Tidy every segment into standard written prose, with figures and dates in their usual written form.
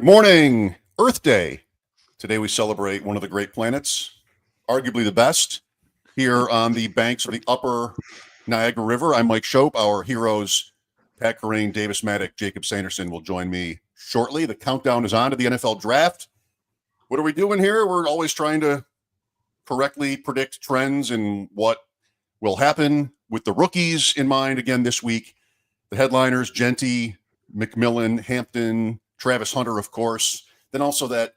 Good morning, Earth Day. Today we celebrate one of the great planets, arguably the best, here on the banks of the upper Niagara River. I'm Mike Shope. Our heroes, Pat Kerrane, Davis Maddock, Jacob Sanderson will join me shortly. The countdown is on to the NFL draft. What are we doing here? We're always trying to correctly predict trends and what will happen with the rookies in mind. Again, this week, the headliners, Genty, McMillan, Hampton, Travis Hunter, of course. Then also that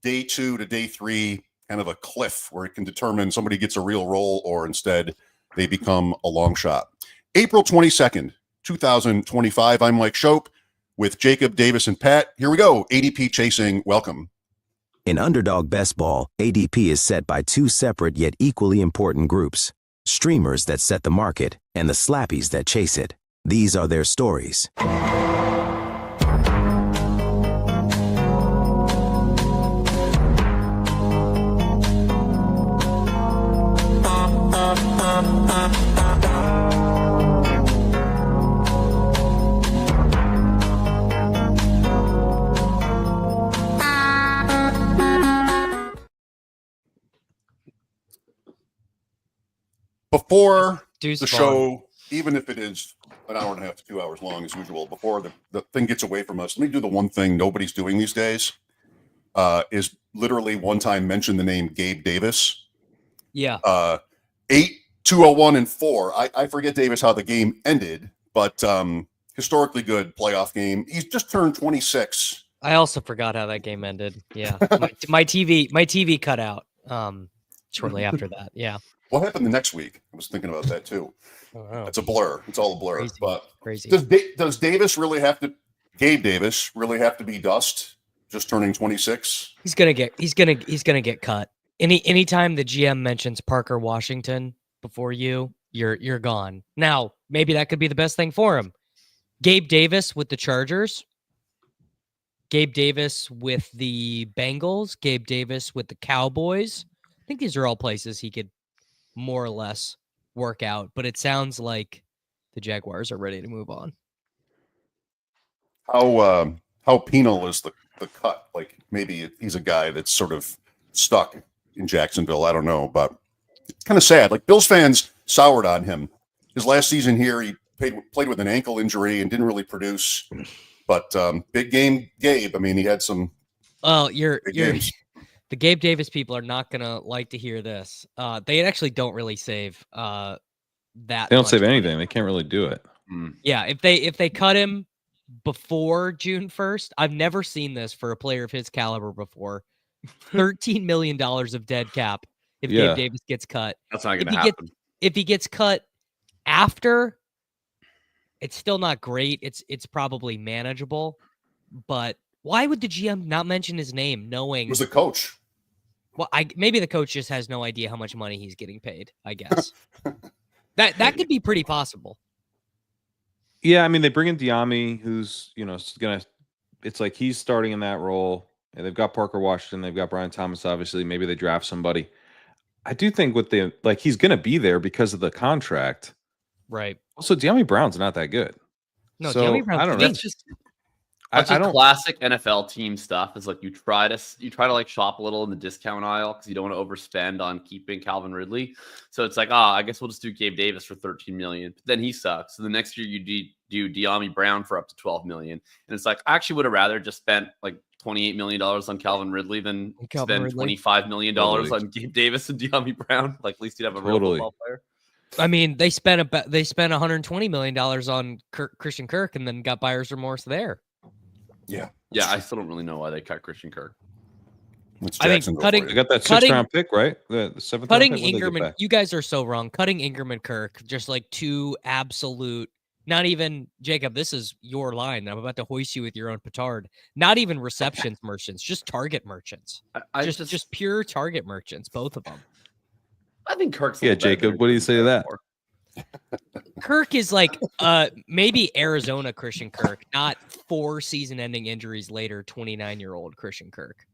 day 2 to day 3 kind of a cliff where it can determine somebody gets a real role or instead they become a long shot. April 22nd, 2025. I'm Mike Shope with Jacob, Davis, and Pat. Here we go. ADP chasing. Welcome. In underdog best ball, ADP is set by two separate yet equally important groups: streamers that set the market and the slappies that chase it. These are their stories. Before the show, even if it is an hour and a half to 2 hours long as usual, before the thing gets away from us, let me do the one thing nobody's doing these days, is literally one time mention the name Gabe Davis. Yeah. 8-2-0-1-4. I forget, Davis, how the game ended, but historically good playoff game. He's just turned 26. I also forgot how that game ended. Yeah. my TV cut out shortly after that. Yeah. What happened the next week? I was thinking about that too. It's a blur. It's all a blur. Crazy. But Crazy. Does Davis really have to? Gabe Davis really have to be dust? Just turning 26. He's gonna get cut. Anytime the GM mentions Parker Washington before you're gone. Now maybe that could be the best thing for him. Gabe Davis with the Chargers. Gabe Davis with the Bengals. Gabe Davis with the Cowboys. I think these are all places he could more or less work out, but it sounds like the Jaguars are ready to move on. How penal is the cut? Like maybe he's a guy that's sort of stuck in Jacksonville. I don't know, but it's kind of sad. Like Bills fans soured on him. His last season here, he played with an ankle injury and didn't really produce. But big game, Gabe. I mean, he had some. Oh, the Gabe Davis people are not gonna like to hear this. They actually don't really save that. They don't save money. anything. They can't really do it. Yeah, if they cut him before June 1st, I've never seen this for a player of his caliber before. $13 million of dead cap if Gabe Davis gets cut. That's not gonna happen. If he gets cut after, it's still not great. It's probably manageable, but why would the GM not mention his name, knowing it was the coach? Well, maybe the coach just has no idea how much money he's getting paid, I guess. that could be pretty possible. Yeah, I mean, they bring in Diami, who's, it's like he's starting in that role. And they've got Parker Washington. They've got Brian Thomas, obviously. Maybe they draft somebody. I do think he's going to be there because of the contract. Right. Also, Diami Brown's not that good. No, so, Diami Brown's I don't know. That's just classic NFL team stuff. Is like you try to like shop a little in the discount aisle because you don't want to overspend on keeping Calvin Ridley. So it's like, I guess we'll just do Gabe Davis for $13 million. But then he sucks. So the next year you do Diami Brown for up to $12 million. And it's like, I actually would have rather just spent like $28 million on Calvin Ridley than spend $25 million on Gabe Davis and Diami Brown. Like at least you'd have a real football player. I mean, they spent $120 million on Christian Kirk and then got buyer's remorse there. Yeah. I still don't really know why they cut Christian Kirk. I think they got that 6th round pick, right? The 7th cutting round pick. Ingram. You guys are so wrong. Cutting Ingram and Kirk, just like two absolute. Not even Jacob. This is your line. I'm about to hoist you with your own petard. Not even receptions merchants, just target merchants. Just pure target merchants. Both of them. I think Kirk's. Yeah, Jacob. What do you say to that? Kirk is like maybe Arizona Christian Kirk, not 4 season-ending injuries later 29-year-old Christian Kirk.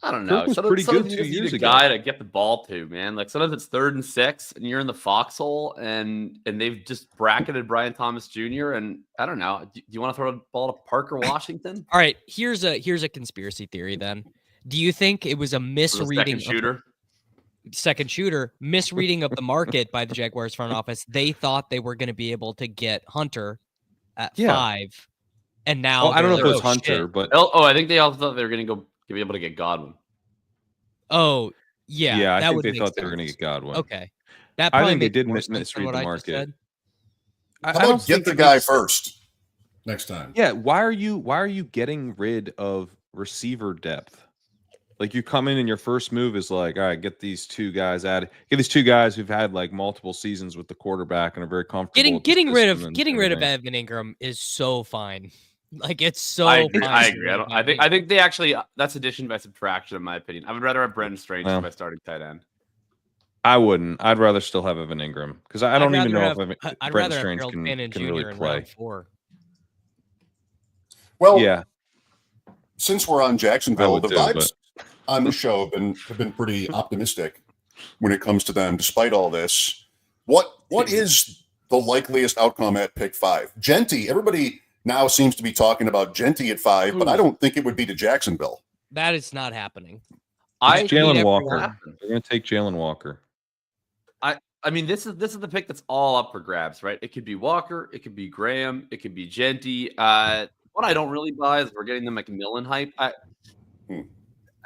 I don't know. was pretty good 2 you years need a ago. guy to get the ball to, man. Like sometimes it's 3rd and 6, and you're in the foxhole, and they've just bracketed Brian Thomas Jr. And I don't know. Do you want to throw the ball to Parker Washington? All right, here's a conspiracy theory. Then, do you think it was a misreading second shooter misreading of the market by the Jaguars front office? They thought they were going to be able to get Hunter at 5, and now I don't know if it was "Oh, Hunter, shit." but I think they also thought they were going to be able to get Godwin. Oh, yeah, I that think would they make thought they were sense. going to get Godwin. Okay, that I probably think they makes did more sense than misread what the I just market. said. How I don't about get think the it guy was- first next time? Yeah, why are you getting rid of receiver depth? Like you come in and your first move is like, all right, get these 2 guys who've had like multiple seasons with the quarterback and are very comfortable. Getting rid of Evan Ingram is so fine. Like it's so. I agree. fine I to agree. get rid of I Evan think they actually that's addition by subtraction, in my opinion. I would rather have Brendan Strange as my starting tight end. I wouldn't. I'd rather still have Evan Ingram because I don't even know if Brendan Strange can really play. 4. Well, Yeah, since we're on Jacksonville, the vibes but on this show have been pretty optimistic when it comes to them, despite all this. What is the likeliest outcome at pick 5? Genty. Everybody now seems to be talking about Genty at 5, but I don't think it would be to Jacksonville. That is not happening. it's Jalen need Walker. everyone- They're going to take Jalen Walker. I mean, this is the pick that's all up for grabs, right? It could be Walker, it could be Graham, it could be Genty. What I don't really buy is we're getting the McMillan hype.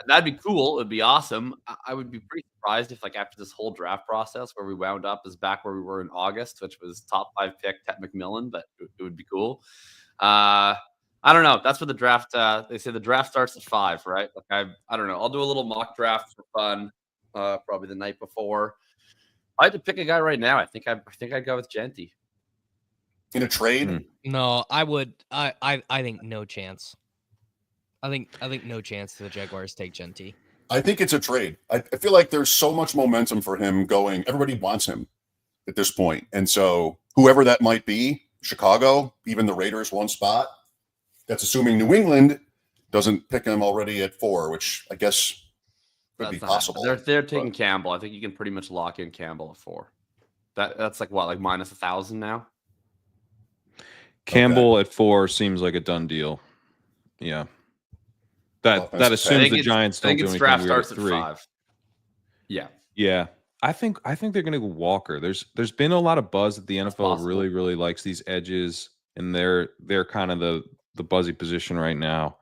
That'd be cool. It would be awesome. I would be pretty surprised if, like, after this whole draft process where we wound up is back where we were in August, which was top 5 pick Ted McMillan, but it would be cool. I don't know. That's what the draft. They say the draft starts at 5, right? Like I don't know. I'll do a little mock draft for fun, probably the night before. If I had to pick a guy right now, I think I'd go with Genty. In a trade? No, I would. I think no chance. I think no chance the Jaguars take Genty. I think it's a trade. I feel like there's so much momentum for him going. Everybody wants him at this point. And so whoever that might be, Chicago, even the Raiders, one spot. That's assuming New England doesn't pick him already at 4, which I guess could be possible. They're taking Campbell. I think you can pretty much lock in Campbell at 4. That's like what, like minus 1,000 now? Campbell at 4 seems like a done deal. Yeah. That assumes the Giants don't do anything draft weird starts at 3. At 5. Yeah. Yeah. I think they're going to go Walker. There's been a lot of buzz that the NFL really, really likes these edges, and they're kind of the buzzy position right now.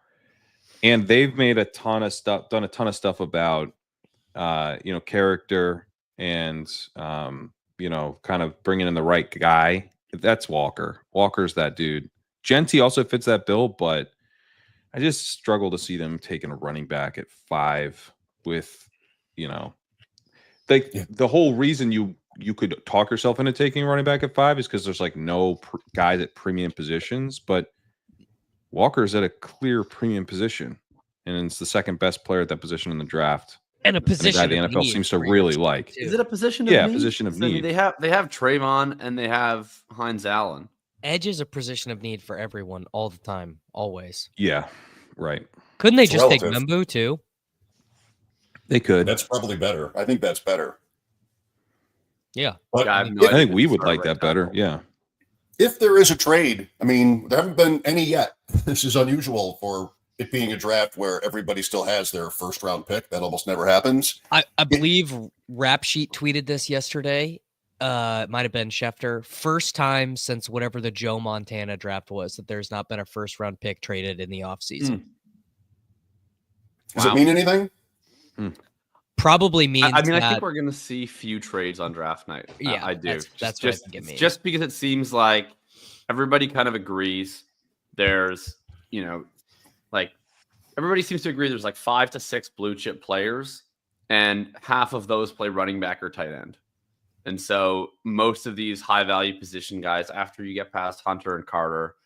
And they've made done a ton of stuff about character and kind of bringing in the right guy. That's Walker. Walker's that dude. Genty also fits that bill, but I just struggle to see them taking a running back at 5 with, the whole reason you could talk yourself into taking a running back at 5 is because there's like no guys at premium positions, but Walker's at a clear premium position, and it's the second best player at that position in the draft. And a position and a guy the NFL seems to really like. Is it a position of need? Position of need. I mean, they have Trayvon and they have Hines Allen. Edge is a position of need for everyone all the time, always. Yeah, right. Couldn't they It's just relative. take Membu too? They could. That's probably better. I think that's better. Yeah. But I think we would like that better. Yeah. if there is a trade, I mean, there haven't been any yet. This is unusual for it being a draft where everybody still has their first round pick. That almost never happens. I believe Rap Sheet tweeted this yesterday. It might have been Schefter. First time since whatever the Joe Montana draft was that there's not been a first round pick traded in the offseason. Does it mean anything? Probably means I think we're going to see few trades on draft night. Yeah, I do. That's what I think it means. Just because it seems like everybody kind of agrees there's, like everybody seems to agree there's like 5 to 6 blue chip players, and half of those play running back or tight end. And so most of these high value position guys, after you get past Hunter and Carter,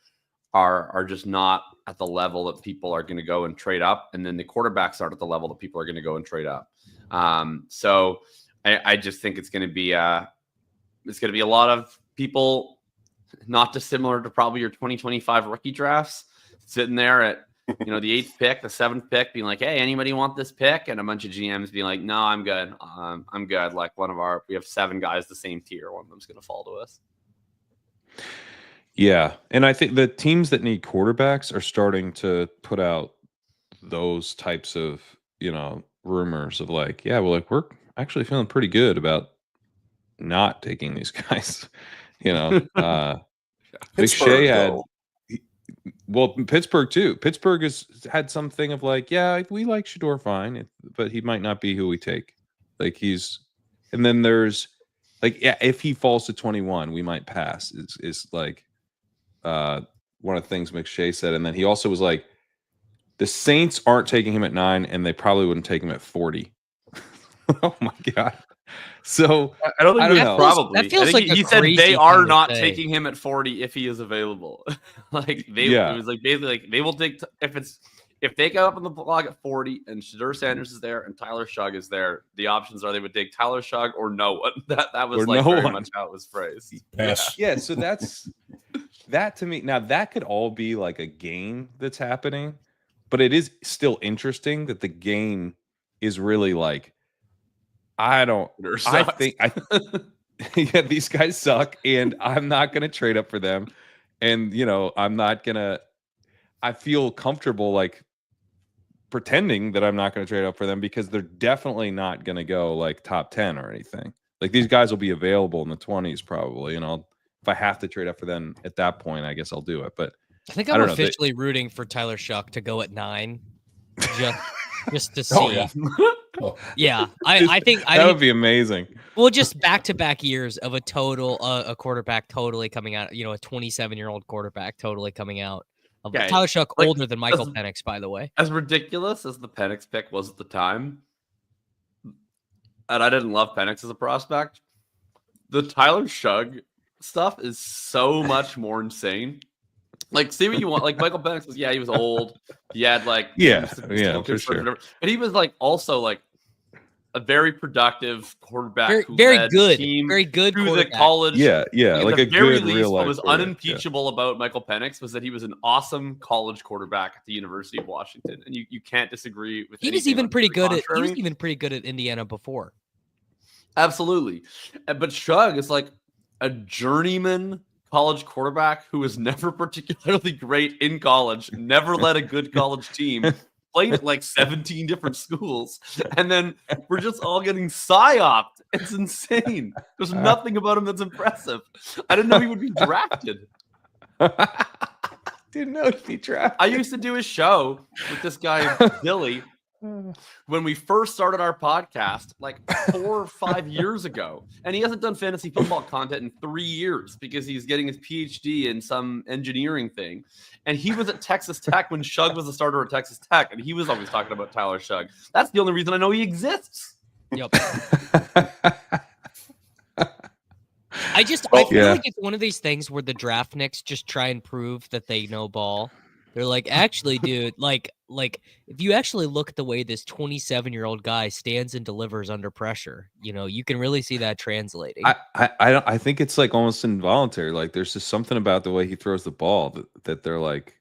are just not at the level that people are going to go and trade up. And then the quarterbacks aren't at the level that people are going to go and trade up. So I just think it's going to be a lot of people not dissimilar to probably your 2025 rookie drafts, sitting there at You know, the 8th pick, the 7th pick, being like, "Hey, anybody want this pick?" And a bunch of GMs being like, "No, I'm good. I'm good." Like we have 7 guys the same tier. One of them's going to fall to us. Yeah, and I think the teams that need quarterbacks are starting to put out those types of, rumors of like, yeah, well, like we're actually feeling pretty good about not taking these guys. McShay had, Pittsburgh too. Pittsburgh has had something of like, yeah, we like Shador fine, but he might not be who we take. Like and then there's like, yeah, if he falls to 21, we might pass. Is like one of the things McShay said, and then he also was like, the Saints aren't taking him at 9, and they probably wouldn't take him at 40. Oh my god! So I don't know. Probably that feels like he said they are not taking him at 40 if he is available. Like it was like basically like they will take if they go up on the blog at 40 and Shador Sanders is there and Tyler Shuck is there. The options are they would take Tyler Shuck or no one. That was like very much how it was phrased. Yeah. So that's that to me. Now that could all be like a game that's happening, but it is still interesting that the game is really like. I think yeah, these guys suck, and I'm not going to trade up for them. And, I'm not going to, I feel comfortable like pretending that I'm not going to trade up for them because they're definitely not going to go like top 10 or anything. Like these guys will be available in the 20s probably. If I have to trade up for them at that point, I guess I'll do it. But I think I'm officially rooting for Tyler Shuck to go at 9 just to see. Oh, yeah. Yeah, I think that would be amazing. Well, just back-to-back years of a quarterback totally coming out. A 27-year-old quarterback totally coming out. Tyler Shuck older than Michael Penix, by the way. As ridiculous as the Penix pick was at the time, and I didn't love Penix as a prospect, the Tyler Shuck stuff is so much more insane. Like, see what you want. Like, Michael Penix was, he was old. He had, like, for sure. But he was, like, also, like, a very productive quarterback. Very good through quarterback. the college. Yeah. Like at the a very good least, real life. What was unimpeachable about Michael Penix was that he was an awesome college quarterback at the University of Washington. And you can't disagree with He was even pretty good at Indiana before. Absolutely. But Shuck is like a journeyman college quarterback who was never particularly great in college, never led a good college team, played at like 17 different schools, and then we're just all getting psyoped. It's insane. There's nothing about him that's impressive. I didn't know he would be drafted. Didn't know he'd be drafted. I used to do a show with this guy, Billy, when we first started our podcast like 4 or 5 years ago, and he hasn't done fantasy football content in 3 years because he's getting his PhD in some engineering thing. And he was at Texas Tech when Shug was the starter at Texas Tech, and he was always talking about Tyler Shug. That's the only reason I know he exists. Yep. I feel like it's one of these things where the draft nicks just try and prove that they know ball. They're like, actually, dude, like if you actually look at the way this 27-year-old guy stands and delivers under pressure, you can really see that translating. I think it's like almost involuntary. Like there's just something about the way he throws the ball that they're like,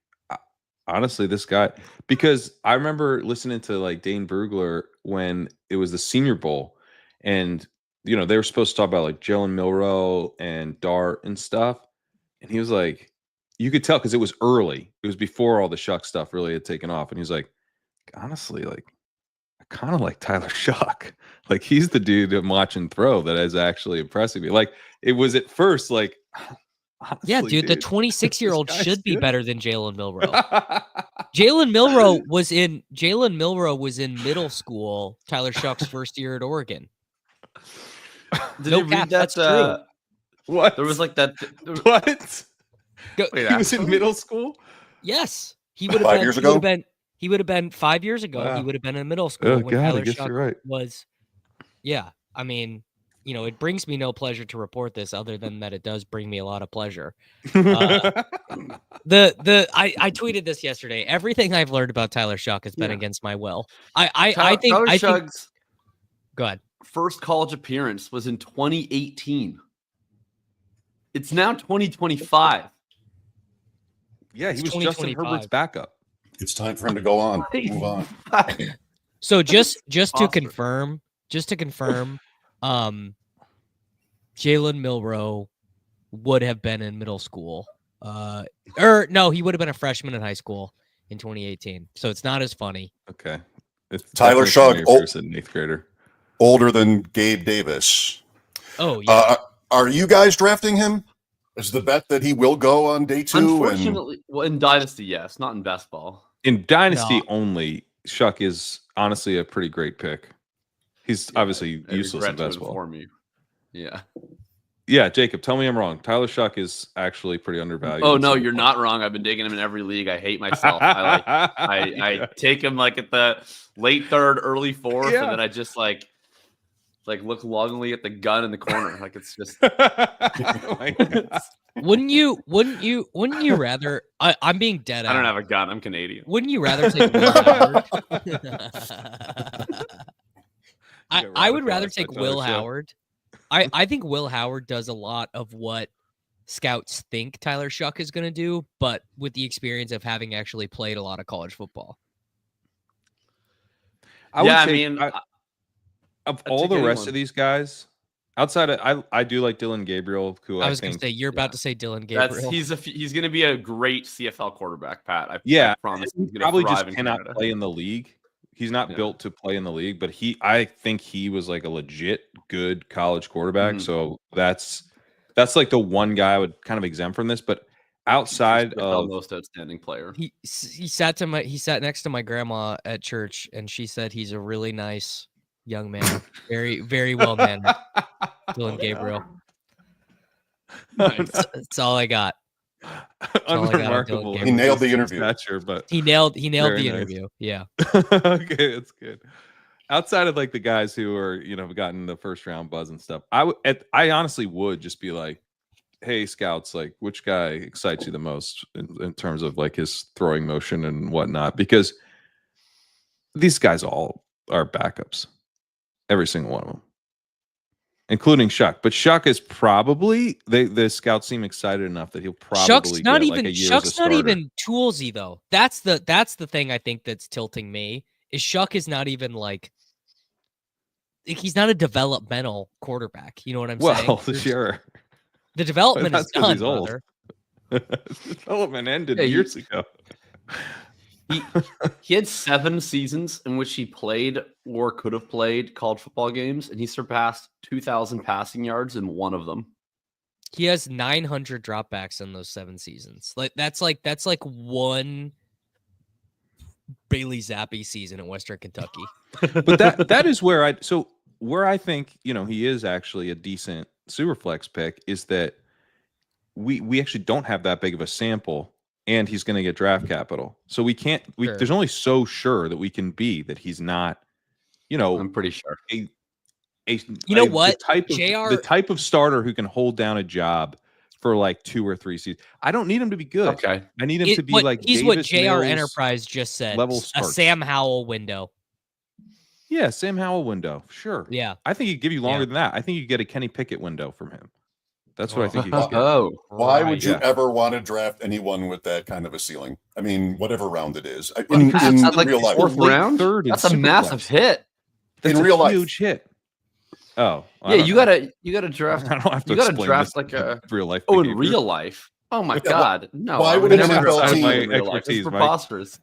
honestly, this guy. Because I remember listening to like Dane Brugler when it was the Senior Bowl, and they were supposed to talk about like Jalen Milroe and Dart and stuff, and he was like. You could tell because it was early. It was before all the Shuck stuff really had taken off. And he's like, honestly, like, I kind of like Tyler Shuck. Like, he's the dude I'm watching throw that is actually impressing me. Like, it was at first like, honestly, yeah, dude, the 26-year-old should be better than Jalen Milroe. Jalen Milroe was in middle school, Tyler Shuck's first year at Oregon. Did you read that? That's true. What? There was like that. What? Wait, he was in middle school? Yes. He would have 5 been, years ago? He would have been 5 years ago. Wow. He would have been in middle school when God, Tyler I guess Shuck you're right. was. Yeah. I mean, it brings me no pleasure to report this other than that it does bring me a lot of pleasure. I tweeted this yesterday. Everything I've learned about Tyler Shuck has been against my will. I think Shuck's go ahead. First college appearance was in 2018. It's now 2025. Yeah, he was Justin Herbert's backup. It's time for him to go on. Move on. So just to Awesome. confirm, Jalen Milroe would have been in middle school. Or no, he would have been a freshman in high school in 2018. So it's not as funny. Okay. It's Tyler Shuck, an 8th grader. Older than Gabe Davis. Oh yeah. Are you guys drafting him? Is the bet that he will go on day 2? Unfortunately, well, in Dynasty, yes, not in best ball. In Dynasty only, Shuck is honestly a pretty great pick. He's obviously useless in best ball. Yeah. Yeah, Jacob, tell me I'm wrong. Tyler Shuck is actually pretty undervalued. Oh no, you're not wrong. I've been digging him in every league. I hate myself. I take him like at the late 3rd, early 4th, and then I just like look longingly at the gun in the corner. Like it's just Oh my God. Wouldn't you rather I'm being dead I don't out. have a gun. I'm Canadian. Wouldn't you rather take Will Howard? I would rather take Will Howard. I think Will Howard does a lot of what scouts think Tyler Shuck is going to do, but with the experience of having actually played a lot of college football. Of all the rest of these guys, outside of I do like Dylan Gabriel, who I was going to say you're about to say Dylan Gabriel. He's going to be a great CFL quarterback, Pat. I promise. He probably just cannot play in the league. He's not built to play in the league, but I think he was like a legit good college quarterback. Mhm. So that's like the one guy I would kind of exempt from this. But outside of most outstanding player, he sat next to my grandma at church, and she said he's a really nice young man, very very well mannered. Dylan Gabriel. Nice. That's all I got. Unremarkable. He nailed the interview. Stature, but He nailed the nice. interview. Yeah. Okay, that's good. Outside of like the guys who are, have gotten the first round buzz and stuff, I honestly would just be like, hey, scouts, like which guy excites you the most in terms of like his throwing motion and whatnot? Because these guys all are backups, every single one of them, including Shuck. But Shuck is probably the scouts seem excited enough that he'll probably Shuck's not get even like a year Shuck's as a not starter. even toolsy though. That's the thing I think that's tilting me. Is Shuck is not even like he's not a developmental quarterback. You know what I'm saying? Well, sure. The development is That's 'cause done, he's old. brother. Development ended Yeah, years ago. He had 7 seasons in which he played or could have played college football games, and he surpassed 2,000 passing yards in one of them. He has 900 dropbacks in those 7 seasons. That's like one Bailey Zappi season in Western Kentucky. But that is where I think he is actually a decent super flex pick is that we actually don't have that big of a sample, and he's going to get draft capital, so we can't. Sure. There's only so sure that we can be that he's not. I'm pretty sure. The type of starter who can hold down a job for like 2 or 3 seasons. I don't need him to be good. Okay. I need him to be like he's Davis what JR Mills Enterprise just said. level A starts. Sam Howell window. Yeah, Sam Howell window. Sure. Yeah. I think he'd give you longer Yeah. than that. I think you get a Kenny Pickett window from him. That's what I think you Oh. could get. Oh, Why would you yeah. ever want to draft anyone with that kind of a ceiling? I mean, whatever round it is. Because In it's like real life. fourth Late round? third in That's a Superflex. massive hit. That's in a real life. huge hit. Oh, I Yeah, don't you know. gotta draft. I don't have to You gotta explain draft this like in a. real life. Oh, in behavior. real life. Oh my Yeah, god, no! why I would would an never NFL draft team- someone in real life. It's expertise, Mike. preposterous.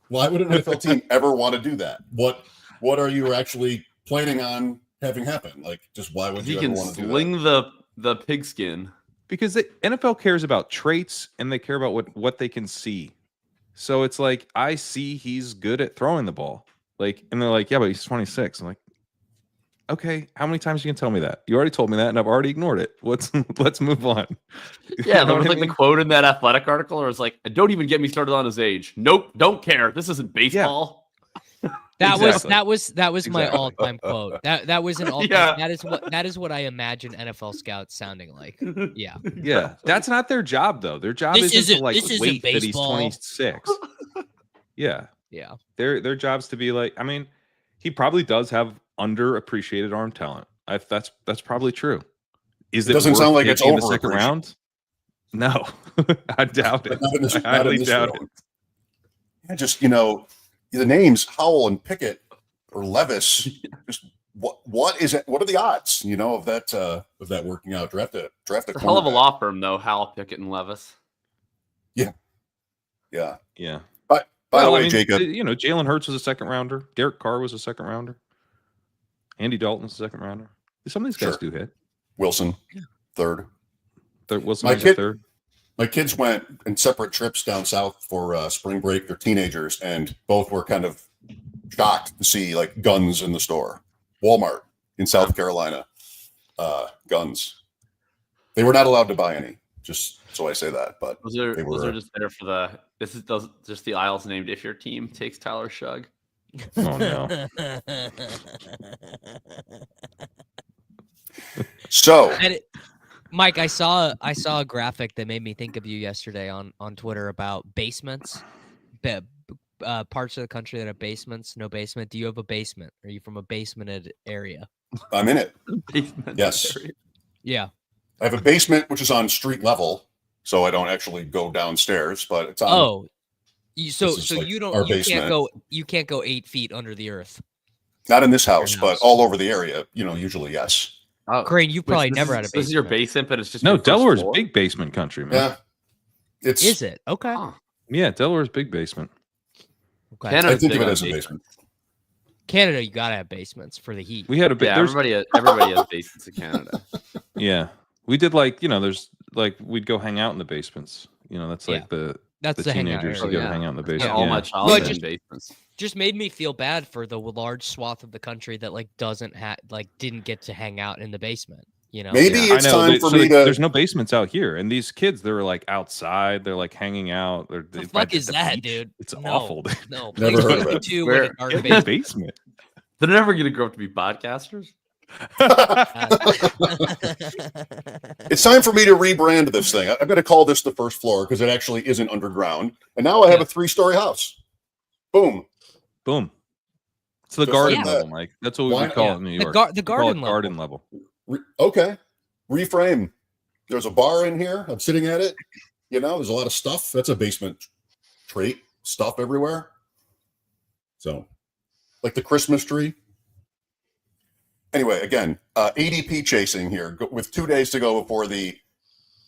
Why would an NFL team ever want to do that? What are you actually planning on having happen? Like, just why would He you ever can want to do that? sling the pigskin. Because the NFL cares about traits and they care about what they can see. So it's like, I see he's good at throwing the ball. Like, and they're like, yeah, but he's 26. I'm like, okay, how many times you can tell me that? You already told me that, and I've already ignored it. Let's move on. Yeah, You know there was what I like mean? the quote in that athletic article, where it's like, "Don't even get me started on his age." Nope, don't care. This isn't baseball. That Exactly. was my Exactly. all-time quote. That was an all-time. Yeah. That is what I imagine NFL scouts sounding like. Yeah. Yeah, that's not their job though. Their job This isn't to like isn't wait that he's baseball. 26. Yeah, Yeah. their job's to be like. I mean, he probably does have underappreciated arm talent. That's probably true. Is It doesn't worth sound like it's taking in the second overappreciated. round? No, I doubt it. Not in this- I not in highly this doubt world. it. Yeah, just the names Howell and Pickett or Levis. Just what is it? What are the odds? Of that working out? Draft a It's a hell of a law firm though. Howell, Pickett, and Levis. Yeah. By the way, Jacob, Jalen Hurts was a second rounder. Derek Carr was a second rounder. Andy Dalton was a second rounder. Some of these guys do hit. Wilson, third. Wilson was a third. My kids went in separate trips down south for spring break. They're teenagers, and both were kind of shocked to see like guns in the store. Walmart in South Carolina, guns. They were not allowed to buy any. Just so I say that, but those are just there for just the aisles named if your team takes Tyler Shugg. Oh no. So, Mike, I saw a graphic that made me think of you yesterday on Twitter about basements, parts of the country that have basements, no basement. Do you have a basement? Are you from a basemented area? I'm in it. Yes. Area. Yeah. I have a basement which is on street level, so I don't actually go downstairs, but it's on. Oh, so you can't go 8 feet under the earth. Not in this house, but all over the area. Usually yes. Oh, Crane, you probably never had a basement. This is your basement, but it's just no. Delaware's big basement country, man. Yeah, is it okay? Yeah, Delaware's big basement. Okay, I think of it as a basement. Canada, you gotta have basements for the heat. We had everybody has basements in Canada. Yeah, we did there's we'd go hang out in the basements. That's like the teenagers who go hang out in the basement. All my childhood in basements. Just made me feel bad for the large swath of the country that didn't get to hang out in the basement. Maybe it's time for me to. There's no basements out here, and these kids, they're like outside. They're like hanging out. The fuck is that, dude? It's awful. Dude. No, never heard of it. Where basement? They're never gonna grow up to be podcasters. It's time for me to rebrand this thing. I'm going to call this the first floor because it actually isn't underground. And now I have a 3-story house. Boom. It's the garden level, Mike. That's what we would call it in New York. The garden level. Okay. Reframe. There's a bar in here. I'm sitting at it. There's a lot of stuff. That's a basement trait. Stuff everywhere. So, like the Christmas tree. Anyway, again, ADP chasing here with 2 days to go before the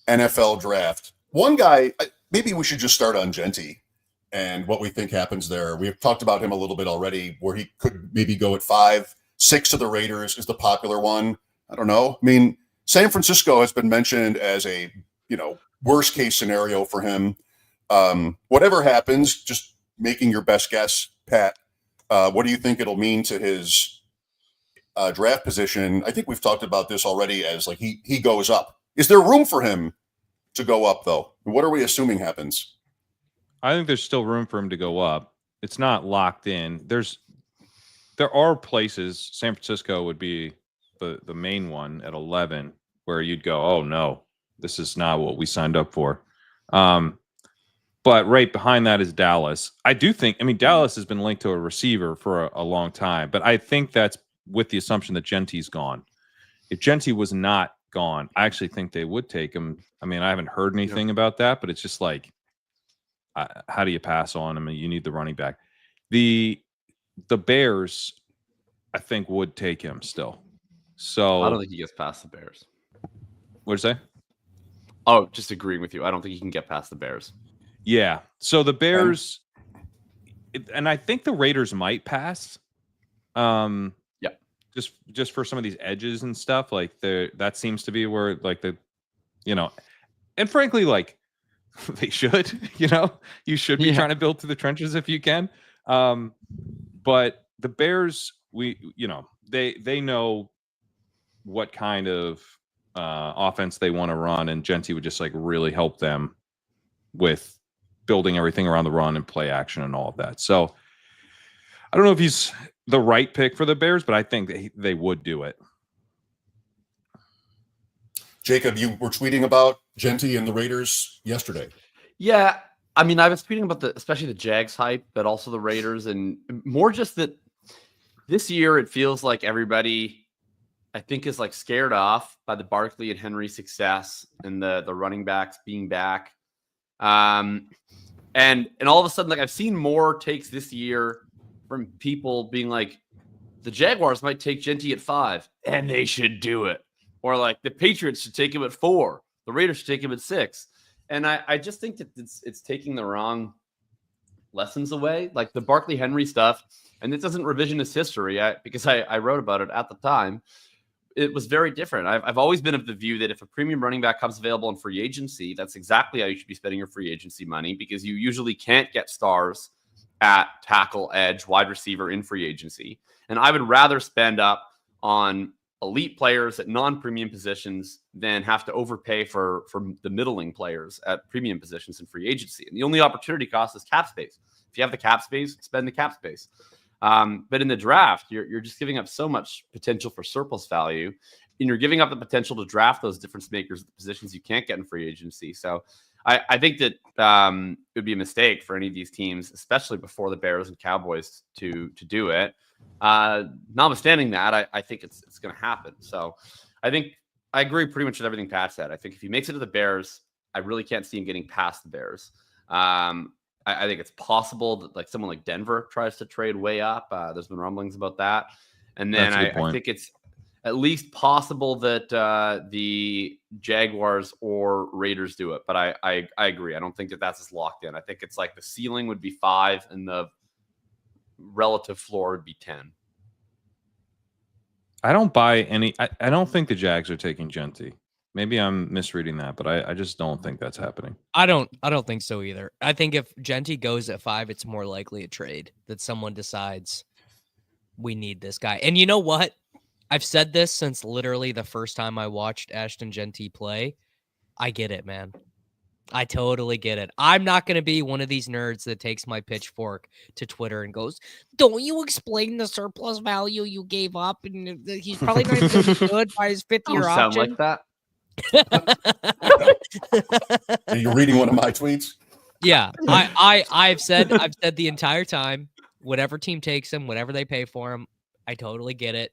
NFL draft. One guy, maybe we should just start on Genty and what we think happens there. We've talked about him a little bit already, where he could maybe go at 5. 6 to the Raiders is the popular one. I don't know. I mean, San Francisco has been mentioned as a, worst case scenario for him. Whatever happens, just making your best guess, Pat. What do you think it'll mean to his draft position? I think we've talked about this already as he goes up. Is there room for him to go up though? What are we assuming happens? I think there's still room for him to go up. It's not locked in. There are places. San Francisco would be the main one at 11 where you'd go, oh no, this is not what we signed up for. But right behind that is Dallas. I do think, Dallas has been linked to a receiver for a long time, but I think that's with the assumption that Genty's gone. If Genty was not gone, I actually think they would take him. I haven't heard anything about that, but it's just like, how do you pass on him? You need the running back. The Bears, I think, would take him still. So I don't think he gets past the Bears. What'd you say? Oh, just agreeing with you. I don't think he can get past the Bears. Yeah. So the Bears, and I think the Raiders might pass. Just for some of these edges and stuff, that seems to be where and frankly, they should, you should be trying to build through the trenches if you can. But the Bears, they know what kind of offense they want to run, and Genty would just really help them with building everything around the run and play action and all of that. So I don't know if he's the right pick for the Bears, but I think they would do it. Jacob, you were tweeting about Genty and the Raiders yesterday. Yeah. I was tweeting about especially the Jags hype, but also the Raiders, and more just that this year it feels like everybody, I think, is scared off by the Barkley and Henry success and the running backs being back. And all of a sudden, like I've seen more takes this year from people being like, the Jaguars might take Genty at 5, and they should do it. Or like the Patriots should take him at 4. The Raiders should take him at 6. And I just think that it's taking the wrong lessons away. Like the Barkley Henry stuff, and this isn't revisionist history because I wrote about it at the time. It was very different. I've always been of the view that if a premium running back comes available in free agency, that's exactly how you should be spending your free agency money, because you usually can't get stars at tackle, edge, wide receiver in free agency. And I would rather spend up on elite players at non-premium positions than have to overpay for the middling players at premium positions in free agency. And the only opportunity cost is cap space. If you have the cap space, spend the cap space. But in the draft, you're just giving up so much potential for surplus value, and you're giving up the potential to draft those difference makers at the positions you can't get in free agency. So I think that it would be a mistake for any of these teams, especially before the Bears and Cowboys, to do it. Notwithstanding that, I think it's going to happen. So I think I agree pretty much with everything Pat said. I think if he makes it to the Bears, I really can't see him getting past the Bears. I think it's possible that like someone like Denver tries to trade way up. There's been rumblings about that. And then I think it's at least possible that the Jaguars or Raiders do it. But I agree. I don't think that that's as locked in. I think it's like the ceiling would be 5 and the relative floor would be 10. I don't buy any. I don't think the Jags are taking Genty. Maybe I'm misreading that, but I just don't think that's happening. I don't think so either. I think if Genty goes at 5, it's more likely a trade that someone decides we need this guy. And you know what? I've said this since literally the first time I watched Ashton Genty play. I get it, man. I totally get it. I'm not going to be one of these nerds that takes my pitchfork to Twitter and goes, don't you explain the surplus value you gave up? And he's probably not even going to be good by his 5th-year option. Sound like that? Are you reading one of my tweets? Yeah, I've said the entire time, whatever team takes him, whatever they pay for him, I totally get it.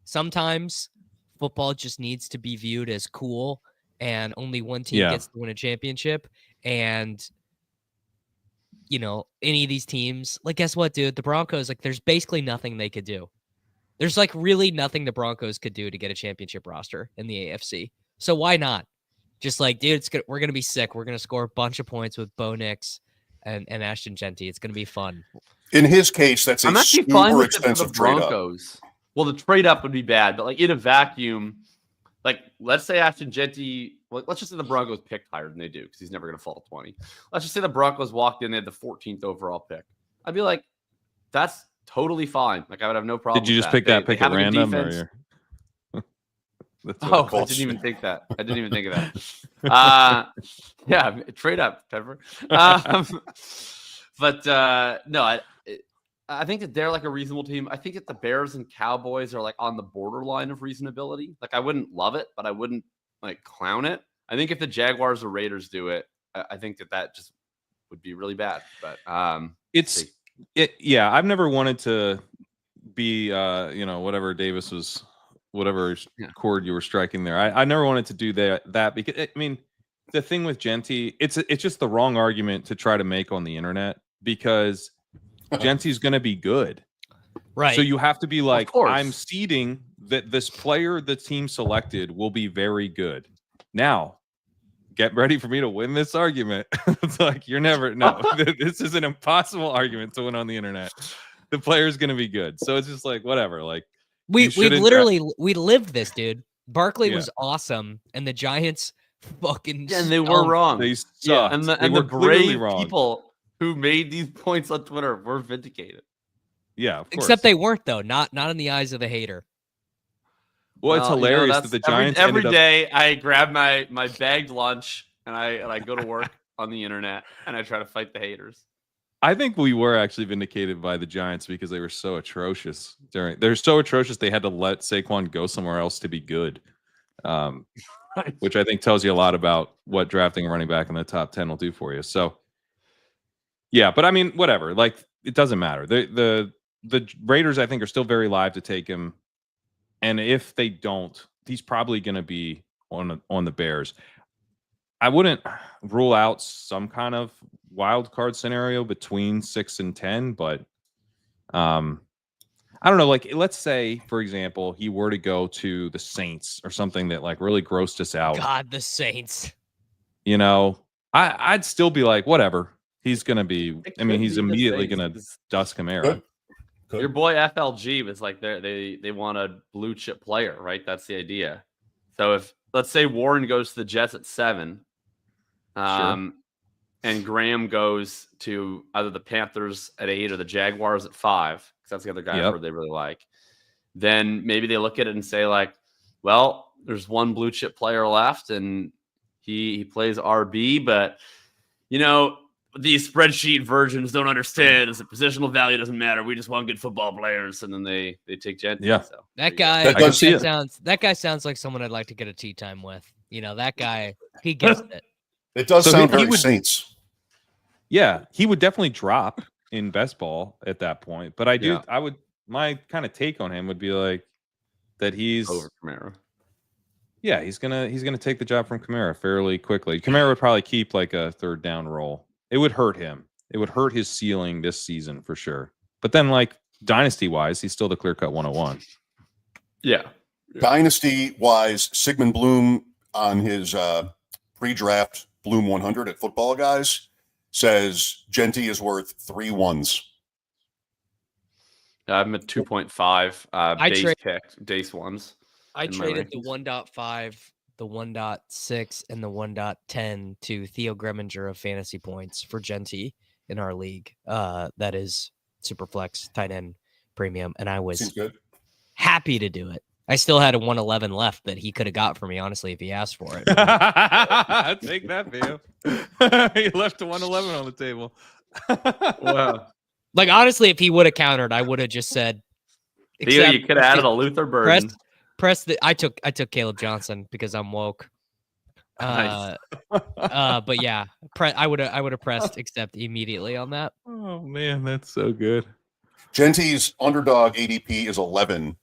Sometimes football just needs to be viewed as cool, and only one team gets to win a championship. And you know, any of these teams, like, guess what, dude? The Broncos, like, there's basically nothing they could do. There's like really nothing the Broncos could do to get a championship roster in the AFC. So why not? Just like, dude, we're going to be sick. We're going to score a bunch of points with Bo Nix and Ashton Genty. It's going to be fun. In his case, that's I'm a actually fine super with expensive the trade up. Broncos. Well, the trade up would be bad, but like in a vacuum, like let's say Ashton Genty, well, let's just say the Broncos picked higher than they do because he's never going to fall to 20. Let's just say the Broncos walked in, they had the 14th overall pick. I'd be like, that's totally fine. Like I would have no problem. Did you just pick that pick at random? Or I didn't even think that. I didn't even think of that. Yeah, trade up, Pepper. But no, I think that they're like a reasonable team. I think that the Bears and Cowboys are like on the borderline of reasonability. Like I wouldn't love it, but I wouldn't like clown it. I think if the Jaguars or Raiders do it, I think that just would be really bad. But yeah, I've never wanted to be whatever Davis was, whatever chord you were striking there. I never wanted to do that because I mean the thing with Genty, it's just the wrong argument to try to make on the internet because Genty's going to be good. Right. So you have to be like, I'm seeding that this player the team selected will be very good. Now, get ready for me to win this argument. It's like, this is an impossible argument to win on the internet. The player's going to be good. So it's just like, whatever. Like we lived this, dude. Barkley was awesome. And the Giants fucking and they were wrong. They sucked. Yeah, and the brave people who made these points on Twitter were vindicated. Yeah, of course. Except they weren't, though. Not in the eyes of the hater. Well, it's hilarious that the Giants every day I grab my bagged lunch and I go to work on the internet and I try to fight the haters. I think we were actually vindicated by the Giants because they were so atrocious they're so atrocious they had to let Saquon go somewhere else to be good. Which I think tells you a lot about what drafting a running back in the top 10 will do for you. So yeah, but I mean, whatever. Like, it doesn't matter. The Raiders, I think, are still very live to take him. And if they don't, he's probably going to be on the Bears. I wouldn't rule out some kind of wild card scenario between 6 and 10, but I don't know. Like, let's say, for example, he were to go to the Saints or something that like really grossed us out. God, the Saints. You know, I'd still be like, whatever. He's gonna be. I mean, he's immediately gonna dust Kamara. Good. Your boy FLG was like they want a blue chip player, right? That's the idea. So if let's say Warren goes to the Jets at 7, Sure. and Graham goes to either the Panthers at 8 or the Jaguars at 5, because that's the other guy I've heard they really like, then maybe they look at it and say, like, well, there's one blue chip player left, and he plays RB, but, you know, these spreadsheet versions don't understand is the positional value doesn't matter. We just want good football players, and then they take Genty. Yeah. So That guy sounds like someone I'd like to get a tea time with. You know, that guy, he gets it. It does sound very Saints. Yeah, he would definitely drop in best ball at that point. But my kind of take on him would be like that he's over Kamara. Yeah, he's gonna take the job from Kamara fairly quickly. Kamara would probably keep like a third down role. It would hurt him. It would hurt his ceiling this season for sure. But then, like, dynasty wise, he's still the clear cut 101. Yeah. Dynasty wise, Sigmund Bloom on his pre-draft Bloom 100 at Football Guys says Genty is worth 3 1s. I'm at 2.5 base ones. I traded the 1.5, the 1.6, and the 1.10 to Theo Greminger of Fantasy Points for Genty in our league. That is Superflex tight end premium, and I was happy to do it. I still had a 111 left that he could have got for me, honestly, if he asked for it. Take that, Theo. He left a 111 on the table. Wow. Like, honestly, if he would have countered, I would have just said, Theo, you could have added a Luther Burden. I took Caleb Johnson because I'm woke. Nice. But yeah, I would have pressed accept immediately on that. Oh man, that's so good. Genty's underdog ADP is 11.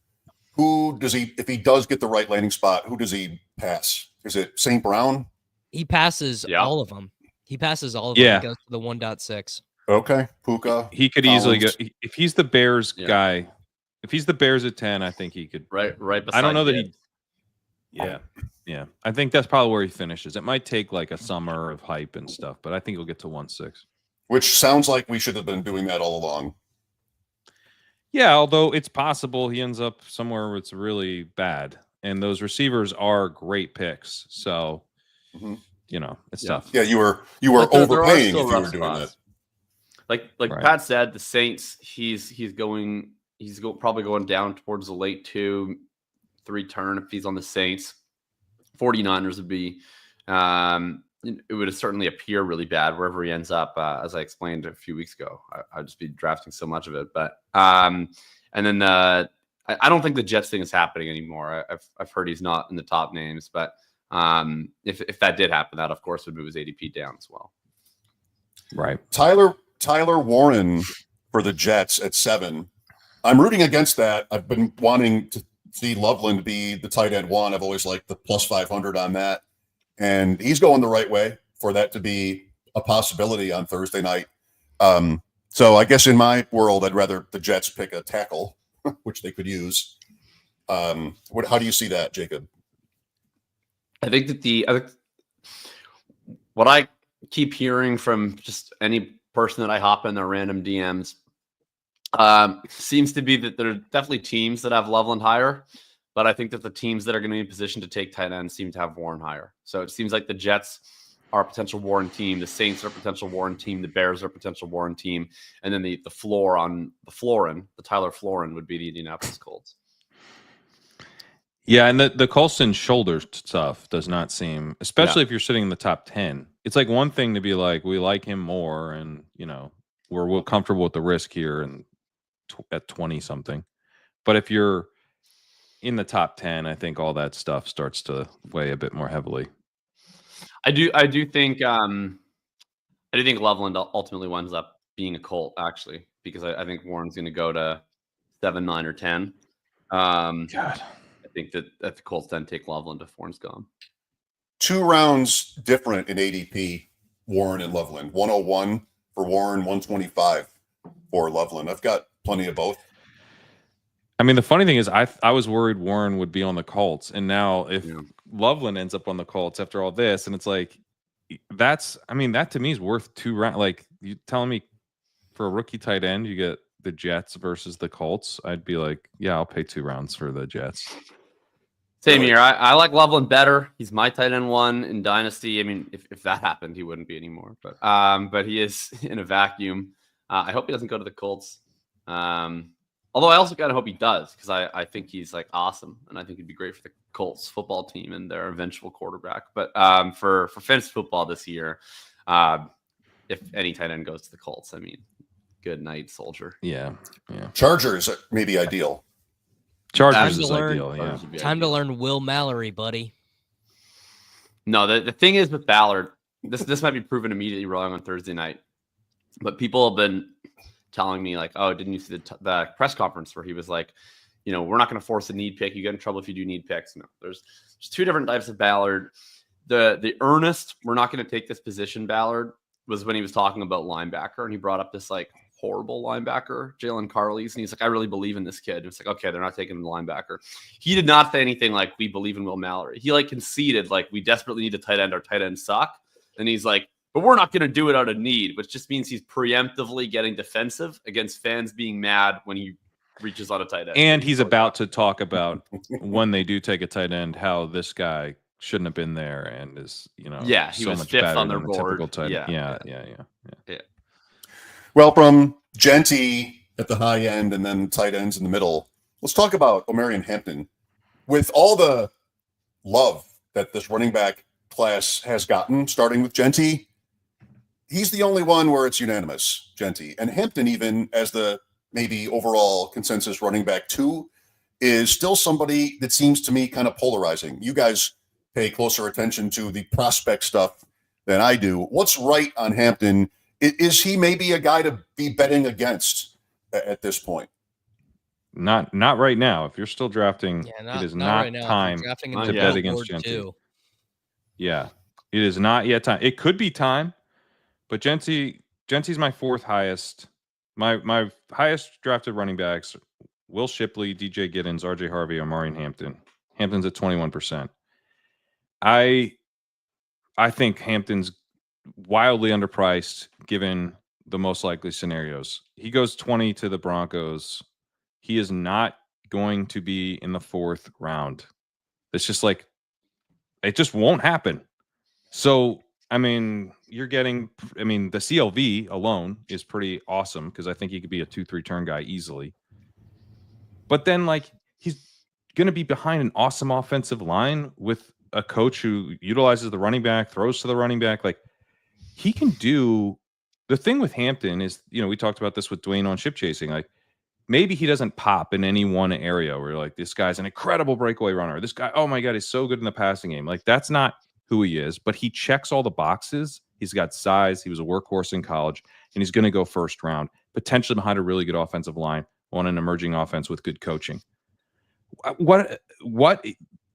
Who does he, if he does get the right landing spot, who does he pass? Is it St. Brown? He passes all of them. He passes all of them. He goes to the 1.6. Okay. Puka. He could easily go if he's the Bears guy. If he's the Bears at 10, I think he could. Right. Beside I don't know that he. Yeah. I think that's probably where he finishes. It might take like a summer of hype and stuff, but I think he'll get to 1.6. Which sounds like we should have been doing that all along. Yeah, although it's possible he ends up somewhere where it's really bad, and those receivers are great picks. So, it's tough. Yeah, you were overpaying if you were doing that. Like Pat said, the Saints. He's probably going down towards the late 2-3 turn if he's on the Saints. 49ers would be. It would certainly appear really bad wherever he ends up, as I explained a few weeks ago. I'd just be drafting so much of it. But and then I don't think the Jets thing is happening anymore. I've heard he's not in the top names, but if that did happen, that of course would move his ADP down as well. Right. Tyler Warren for the Jets at 7. I'm rooting against that. I've been wanting to see Loveland be the tight end 1. I've always liked the plus 500 on that. And he's going the right way for that to be a possibility on Thursday night. So I guess in my world, I'd rather the Jets pick a tackle, which they could use. How do you see that, Jacob? I think that what I keep hearing from just any person that I hop in their random DMs seems to be that there are definitely teams that have Loveland higher. But I think that the teams that are going to be in position to take tight end seem to have Warren higher. So it seems like the Jets are a potential Warren team. The Saints are a potential Warren team. The Bears are a potential Warren team. And then the Tyler Florin would be the Indianapolis Colts. Yeah, and the Colston shoulder stuff does not seem, especially if you're sitting in the top 10. It's like one thing to be like, we like him more and, we're comfortable with the risk here and at 20-something. But if you're in the top 10, I think all that stuff starts to weigh a bit more heavily. I do think Loveland ultimately winds up being a Colt, actually, because I think Warren's going to go to 7, 9, or 10. God, I think that the Colts then take Loveland if Warren's gone. 2 rounds different in ADP. Warren and Loveland. 101 for Warren, 125 for Loveland. I've got plenty of both. I mean, the funny thing is, I was worried Warren would be on the Colts, and now if Loveland ends up on the Colts after all this, and it's like, that to me is worth 2 rounds. Like, you telling me for a rookie tight end, you get the Jets versus the Colts, I'd be like, yeah, I'll pay 2 rounds for the Jets. Same here. I like Loveland better. He's my tight end 1 in Dynasty. I mean, if that happened, he wouldn't be anymore. But he is in a vacuum. I hope he doesn't go to the Colts. Although I also kind of hope he does, because I think he's like awesome, and I think he'd be great for the Colts football team and their eventual quarterback. But for fantasy football this year, if any tight end goes to the Colts, I mean, good night, soldier. Yeah. Chargers may be ideal. Chargers is ideal. Yeah. Time to learn Will Mallory, buddy. No, the thing is with Ballard, this might be proven immediately wrong on Thursday night, but people have been telling me like, oh, didn't you see the press conference where he was like, we're not going to force a need pick. You get in trouble if you do need picks. No, there's 2 different types of Ballard. The earnest, we're not going to take this position Ballard was when he was talking about linebacker, and he brought up this like horrible linebacker, Jalen Carley's, and he's like, I really believe in this kid. It's like, okay, they're not taking the linebacker. He did not say anything like, we believe in Will Mallory. He like conceded like, we desperately need a tight end. Our tight ends suck. And he's like, but we're not going to do it out of need, which just means he's preemptively getting defensive against fans being mad when he reaches on a tight end. And he's about to talk about when they do take a tight end, how this guy shouldn't have been there and is, he so was much 5th better on their than board. the typical tight end. Yeah. Well, from Genty at the high end and then tight ends in the middle, let's talk about Omar and Hampton. With all the love that this running back class has gotten, starting with Genty, he's the only one where it's unanimous, Genty. And Hampton, even as the maybe overall consensus running back 2, is still somebody that seems to me kind of polarizing. You guys pay closer attention to the prospect stuff than I do. What's right on Hampton? Is he maybe a guy to be betting against at this point? Not right now. If you're still drafting, it is not right time to bet against Genty. Yeah, it is not yet time. It could be time, but Genty's my 4th highest. My highest drafted running backs: Will Shipley, DJ Giddens, RJ Harvey, Omar, and Hampton. Hampton's at 21%. I think Hampton's wildly underpriced given the most likely scenarios. He goes 20 to the Broncos. He is not going to be in the 4th round. It's just like, it just won't happen. So, I mean, the CLV alone is pretty awesome because I think he could be a 2-3 turn guy easily. But then, like, he's going to be behind an awesome offensive line with a coach who utilizes the running back, throws to the running back. Like, he can do the thing with Hampton is, we talked about this with Dwayne on ship chasing. Like, maybe he doesn't pop in any one area where like, this guy's an incredible breakaway runner. This guy, oh my God, he's so good in the passing game. Like, that's not who he is, but he checks all the boxes. He's got size. He was a workhorse in college, and he's going to go 1st round, potentially behind a really good offensive line on an emerging offense with good coaching. What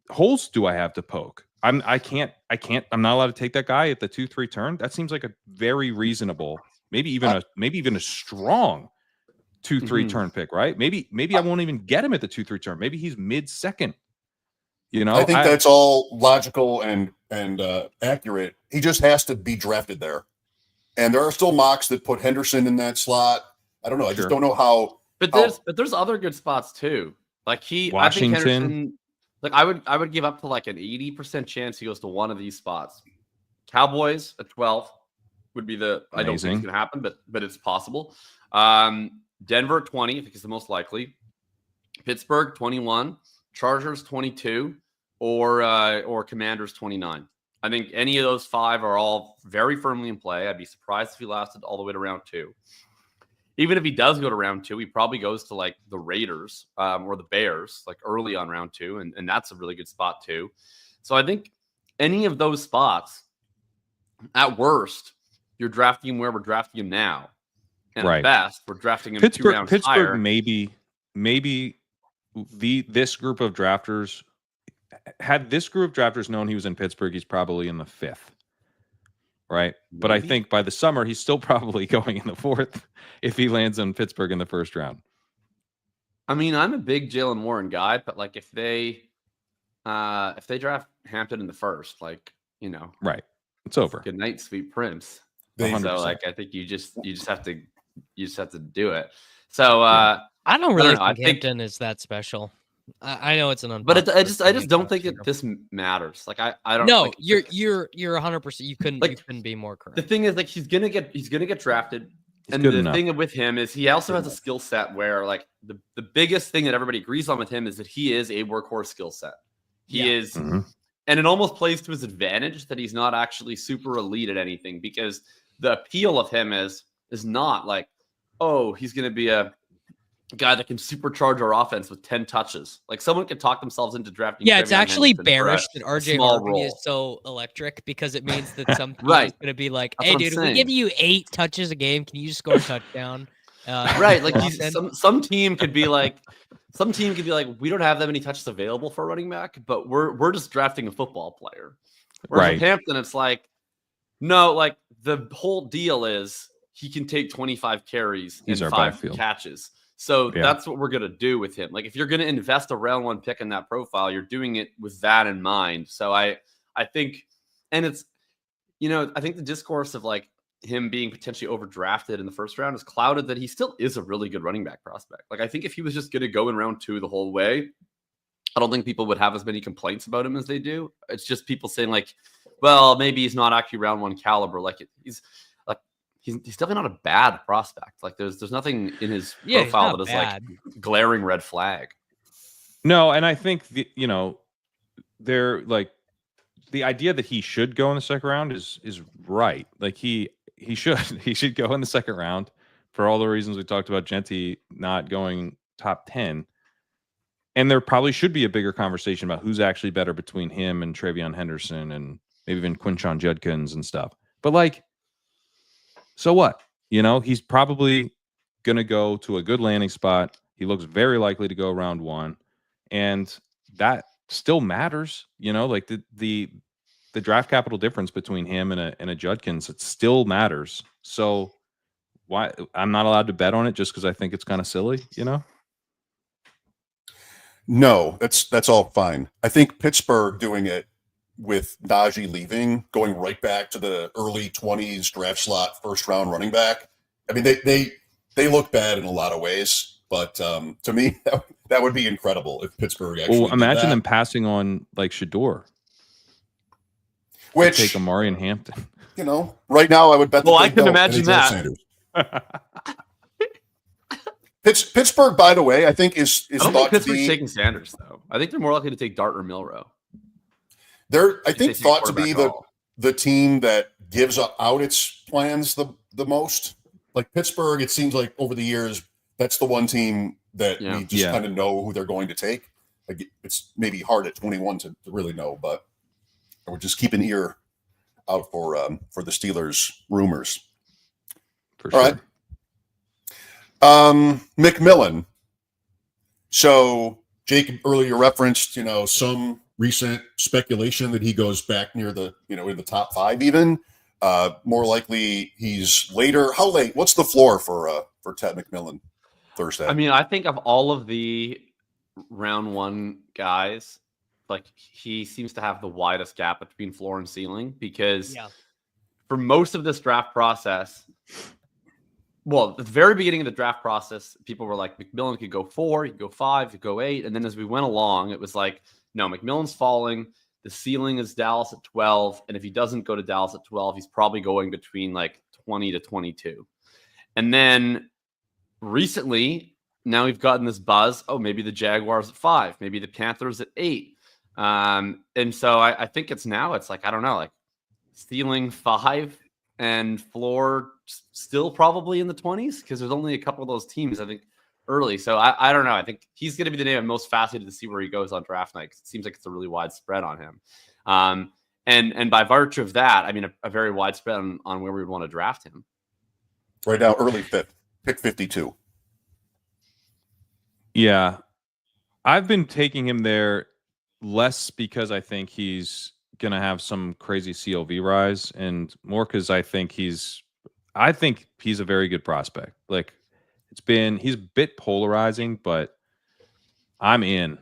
holes do I have to poke? I'm not allowed to take that guy at the 2-3 turn. That seems like a very reasonable, maybe even a strong 2-3 turn pick, right? Maybe I won't even get him at the 2-3 turn. Maybe he's mid-second. I think that's all logical and accurate. He just has to be drafted there. And there are still mocks that put Henderson in that slot. I don't know. I just don't know how. But there's other good spots too. Like Washington. I think Henderson. Like I would give up to like an 80% chance he goes to one of these spots. Cowboys at 12 would be the. Amazing. I don't think it's gonna happen, but it's possible. Denver at 20, I think is the most likely. Pittsburgh 21, Chargers 22, or Commanders 29. I think any of those 5 are all very firmly in play. I'd be surprised if he lasted all the way to round 2. Even if he does go to round 2, he probably goes to like the Raiders or the Bears, like early on round 2, and that's a really good spot too. So I think any of those spots, at worst, you're drafting him where we're drafting him now, and at best, we're drafting him 2 rounds higher. Maybe this group of drafters, had this group of drafters known he was in Pittsburgh, he's probably in the 5th. right? But I think by the summer, he's still probably going in the 4th if he lands in Pittsburgh in the 1st round. I mean, I'm a big Jalen Warren guy, but like if they draft Hampton in the 1st, like, you know, right, it's over. Good night, sweet prince. 100%. So like I think you just have to do it. So I don't really know. think Hampton is that special. I know it's an but I just don't think this matters. Like I don't. No, like, you're 100%. You couldn't be more correct. The thing is, like, he's gonna get drafted. And the thing with him is he also has a skill set where, like, the biggest thing that everybody agrees on with him is that he is a workhorse skill set. He is, and it almost plays to his advantage that he's not actually super elite at anything, because the appeal of him is not like, oh, he's going to be a guy that can supercharge our offense with 10 touches. Like, someone could talk themselves into drafting. Yeah, it's actually Henderson bearish that RJ Harvey is so electric, because it means that some team is going to be like, hey, dude, if we give you 8 touches a game, can you just score a touchdown? Right. Like, some team could be like, we don't have that many touches available for a running back, but we're just drafting a football player. Whereas with Hampton, it's like, no, like, the whole deal is he can take 25 carries and 5 catches. So that's what we're going to do with him. Like, if you're going to invest a round 1 pick in that profile, you're doing it with that in mind. So I think, and it's, you know, I think the discourse of like him being potentially overdrafted in the 1st round is clouded that he still is a really good running back prospect. Like, I think if he was just going to go in round 2 the whole way, I don't think people would have as many complaints about him as they do. It's just people saying like, well, maybe he's not actually round 1 caliber. Like, he's definitely not a bad prospect. Like, there's nothing in his profile that is like glaring red flag. No, and I think they're like, the idea that he should go in the 2nd round is right. Like, he should go in the 2nd round for all the reasons we talked about. Genty not going top 10, and there probably should be a bigger conversation about who's actually better between him and Travion Henderson and maybe even Quinshon Judkins and stuff. But like, so what? You know, he's probably going to go to a good landing spot. He looks very likely to go round 1, and that still matters. You know, like the draft capital difference between him and a Judkins, it still matters. So why I'm not allowed to bet on it just because I think it's kind of silly, you know? No, that's all fine. I think Pittsburgh doing it with Najee leaving, going right back to the early 20s draft slot 1st round running back. I mean, they look bad in a lot of ways, but to me, that would be incredible if Pittsburgh actually. Well, imagine them passing on like Shador, which take Omar and Hampton. You know, right now I would bet. Well, I can imagine that. Pittsburgh, by the way, I think is I don't think Pittsburgh's taking Sanders though. I think they're more likely to take Dart or Milrow. They're, I think, thought to be the team that gives out its plans the most. Like Pittsburgh, it seems like over the years, that's the one team that we just kind of know who they're going to take. Like, it's maybe hard at 21 to really know, but I would just keep an ear out for the Steelers rumors. For sure. All right. McMillan. So Jake earlier referenced, some recent speculation that he goes back near the, in the top 5 even. More likely he's later. How late? What's the floor for Ted McMillan Thursday? I mean, I think of all of the round 1 guys, like, he seems to have the widest gap between floor and ceiling, because for most of this draft process, well, at the very beginning of the draft process, people were like, McMillan could go 4, he could go 5, he could go 8. And then as we went along, it was like, no, McMillan's falling. The ceiling is Dallas at 12. And if he doesn't go to Dallas at 12, he's probably going between like 20 to 22. And then recently, now we've gotten this buzz. Oh, maybe the Jaguars at 5, maybe the Panthers at 8. And so I think it's like, I don't know, like ceiling 5 and floor still probably in the 20s, because there's only a couple of those teams, I think, early. So I don't know. I think he's going to be the name I'm most fascinated to see where he goes on draft night, because it seems like it's a really wide spread on him. And by virtue of that, I mean, a very wide spread on where we would want to draft him. Right now, early 5th, pick 52. Yeah. I've been taking him there less because I think he's gonna have some crazy CLV rise, and more because I think he's a very good prospect. Like he's a bit polarizing, but I'm in.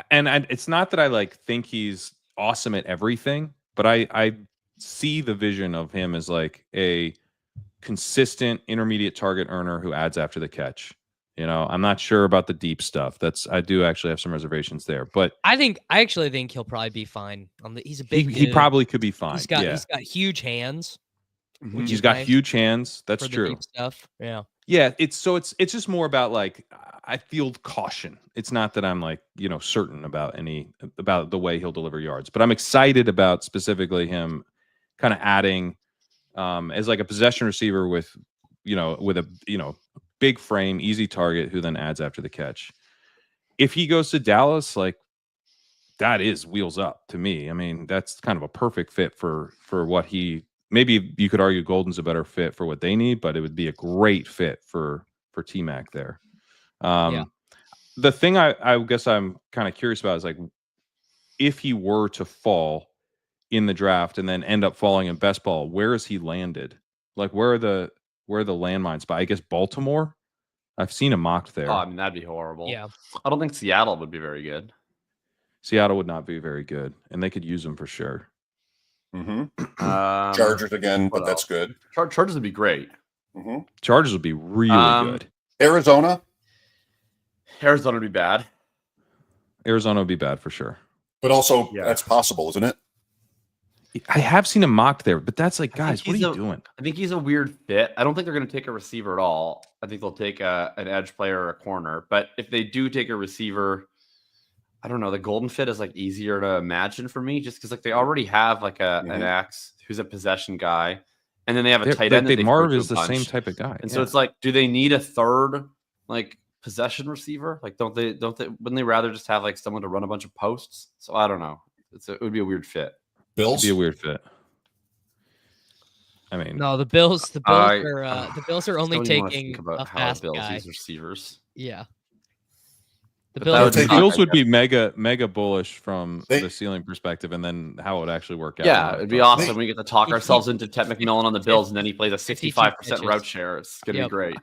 And it's not that I like think he's awesome at everything, but I see the vision of him as like a consistent intermediate target earner who adds after the catch. You know, I'm not sure about the deep stuff. I do actually have some reservations there, but I actually think he'll probably be fine. He's a big. He probably could be fine. He's got huge hands. Which he's got huge hands. That's true. Deep stuff. Yeah. Yeah. It's just more about like I feel caution. It's not that I'm like certain about the way he'll deliver yards, but I'm excited about specifically him kind of adding as like a possession receiver with a big frame, easy target who then adds after the catch. If he goes to Dallas, like that is wheels up to me. I mean, that's kind of a perfect fit for what maybe you could argue Golden's a better fit for what they need, but it would be a great fit for T-Mac there. The thing I guess I'm kind of curious about is like if he were to fall in the draft and then end up falling in best ball, where is he landed? Like where are the landmines by? I guess Baltimore. I've seen him mocked there. Oh, I mean, that'd be horrible. Yeah. I don't think Seattle would be very good. Seattle would not be very good, and they could use him for sure. Chargers again, but that's good. Chargers would be great. Chargers would be really good. Arizona would be bad. Arizona would be bad for sure. But also, that's possible, isn't it? I have seen him mocked there, but that's like, guys, what are you doing? I think he's a weird fit. I don't think they're going to take a receiver at all. I think they'll take an edge player or a corner. But if they do take a receiver, I don't know. The Golden fit is like easier to imagine for me, just because like they already have like an X who's a possession guy, and then they have a tight end. Marv is the same type of guy, and so it's like, do they need a third like possession receiver? Like, don't they? Wouldn't they rather just have like someone to run a bunch of posts? So I don't know. It would be a weird fit. Bills be a weird fit. I mean, no, the Bills are only taking a fast guy. Receivers. Yeah. The Bills would be mega bullish from the ceiling perspective, and then how it would actually work out. Yeah, it'd be awesome. We get to talk ourselves into Ted McMillan on the Bills, and then he plays a 65% route share. It's gonna be great.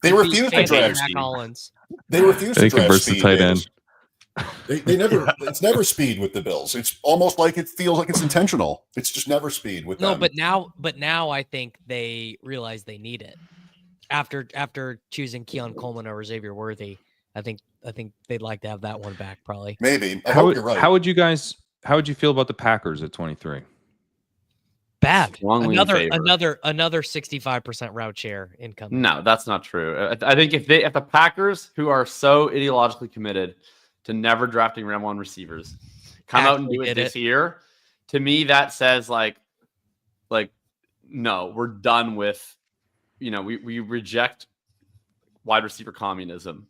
They refuse to draft Collins. They refuse to draft speed. Tight end. They never. It's never speed with the Bills. It's almost like it feels like it's intentional. It's just never speed with them. No, but now I think they realize they need it. After choosing Keon Coleman over Xavier Worthy, I think they'd like to have that one back. Probably. Maybe. I hope you're right. How would you feel about the Packers at 23? Bad. Strongly another 65% route share income. No, that's not true. I think if the Packers, who are so ideologically committed to never drafting round one receivers, come out and do it this year, to me that says like no, we're done with, we reject wide receiver communism.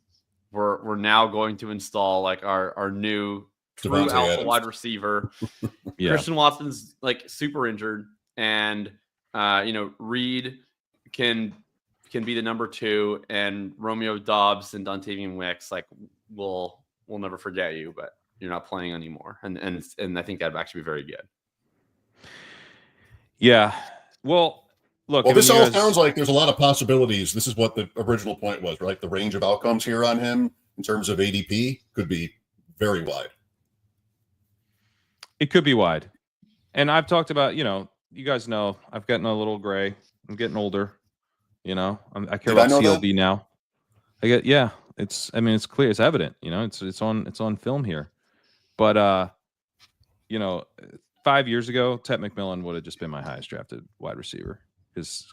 We're now going to install like our new true alpha wide receiver. Christian Watson's like super injured, and Reed can be the number 2, and Romeo Doubs and Dontavian Wicks like we'll never forget you, but you're not playing anymore, and I think that'd actually be very good. Yeah. Well, look. Well, this all sounds like there's a lot of possibilities. This is what the original point was, right? The range of outcomes here on him in terms of ADP could be very wide. It could be wide. And I've talked about, you guys know, I've gotten a little gray. I'm getting older. I care about CLB now. It's clear. It's evident, it's on film here. But, 5 years ago, Ted McMillan would have just been my highest drafted wide receiver, because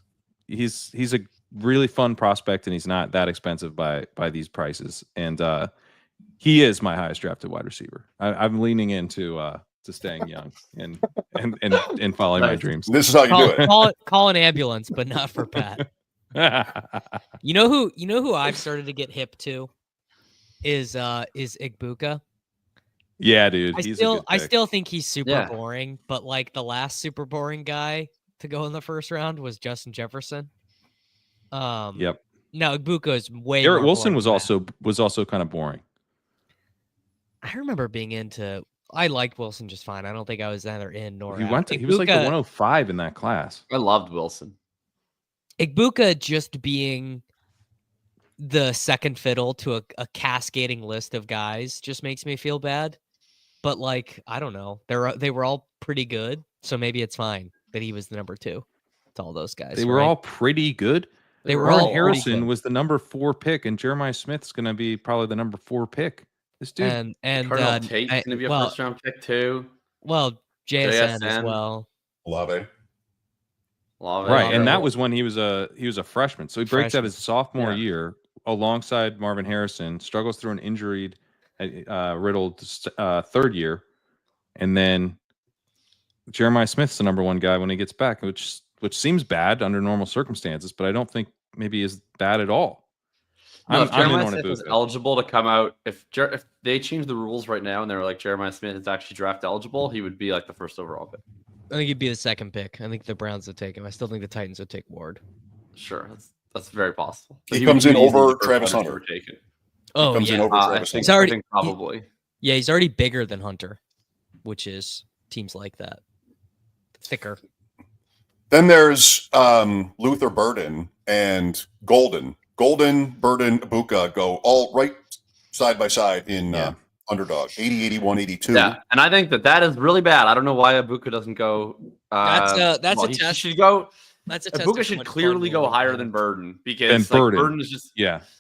he's a really fun prospect, and he's not that expensive by these prices. And he is my highest drafted wide receiver. I'm leaning into to staying young and following my dreams. This is how you do it. Call an ambulance, but not for Pat. You know who I've started to get hip to is Igbuka. Yeah, dude. I still think he's super boring, but like the last super boring guy to go in the first round was Justin Jefferson. Yep. No, Igbuka is way. Garrett Wilson was also kind of boring. I remember being into I liked Wilson just fine. I don't think I was either in nor He out. he was like the 105 in that class. I loved Wilson. Igbuka just being the second fiddle to a cascading list of guys just makes me feel bad. But like, I don't know. They were all pretty good, so maybe it's fine that he was the number 2 to all those guys. They were all pretty good. They were Aaron all Harrison was the number 4 pick, and Jeremiah Smith's going to be probably the number 4 pick. This dude and Colonel Tate's going to be a first round pick too. Well, JSN as well. Olave. Right, and that was when he was a freshman. So he breaks out his sophomore year alongside Marvin Harrison, struggles through an injured, riddled third year, and then Jeremiah Smith's the number 1 guy when he gets back, which seems bad under normal circumstances, but I don't think maybe is bad at all. No, if Jeremiah Smith was eligible to come out, if they changed the rules right now and they were like Jeremiah Smith is actually draft eligible, he would be like the first overall pick. I think he'd be the second pick. I think the Browns would take him. I still think the Titans would take Ward. Sure, that's very possible. He comes in over Travis Hunter. Oh, comes in over Travis Hunter. He's already probably. He's already bigger than Hunter, which is teams like that. Thicker. Then there's Luther Burden and Golden. Golden, Burden, Ibuka go all right side by side in underdog. 80, 81, 82. Yeah, and I think that is really bad. I don't know why Ibuka doesn't go. That's a test. He should go. That's a test. Ibuka should clearly go higher than Burden because Burden is just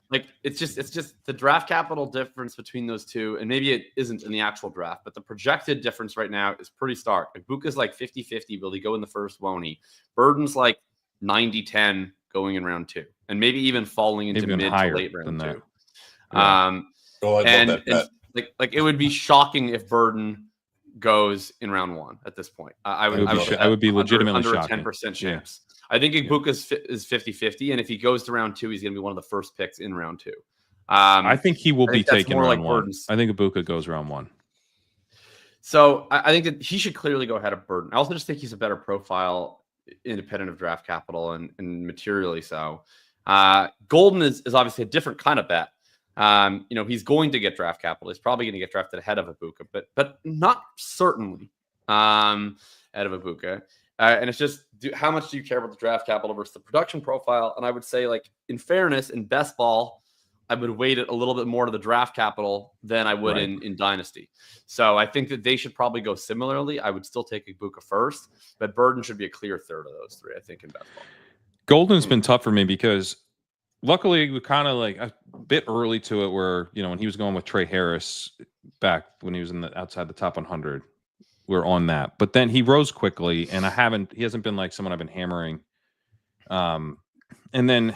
like it's just the draft capital difference between those two, and maybe it isn't in the actual draft, but the projected difference right now is pretty stark. Ibuka's like 50-50. Will he go in the first? Won't he? Burden's like 90-10 going in round 2, and maybe even falling into mid to late round 2. And like it would be shocking if Burden goes in round 1 at this point. I would be legitimately under a 10% chance. I think Ibuka is 50-50, and if he goes to round 2, he's going to be one of the first picks in round 2. I think he will be taken round 1. I think Ibuka goes round 1. So I think that he should clearly go ahead of Burden. I also just think he's a better profile, independent of draft capital and materially so. Golden is obviously a different kind of bet. He's going to get draft capital. He's probably going to get drafted ahead of Ibuka, but not certainly ahead of Ibuka. And it's just how much do you care about the draft capital versus the production profile? And I would say, like, in fairness, in best ball, I would weight it a little bit more to the draft capital than I would in Dynasty. So I think that they should probably go similarly. I would still take Ibuka first, but Burden should be a clear third of those 3, I think, in best ball. Golden's been tough for me because luckily we kind of like a bit early to it where, when he was going with Trey Harris back when he was outside the top 100, we're on that. But then he rose quickly, and he hasn't been like someone I've been hammering. And then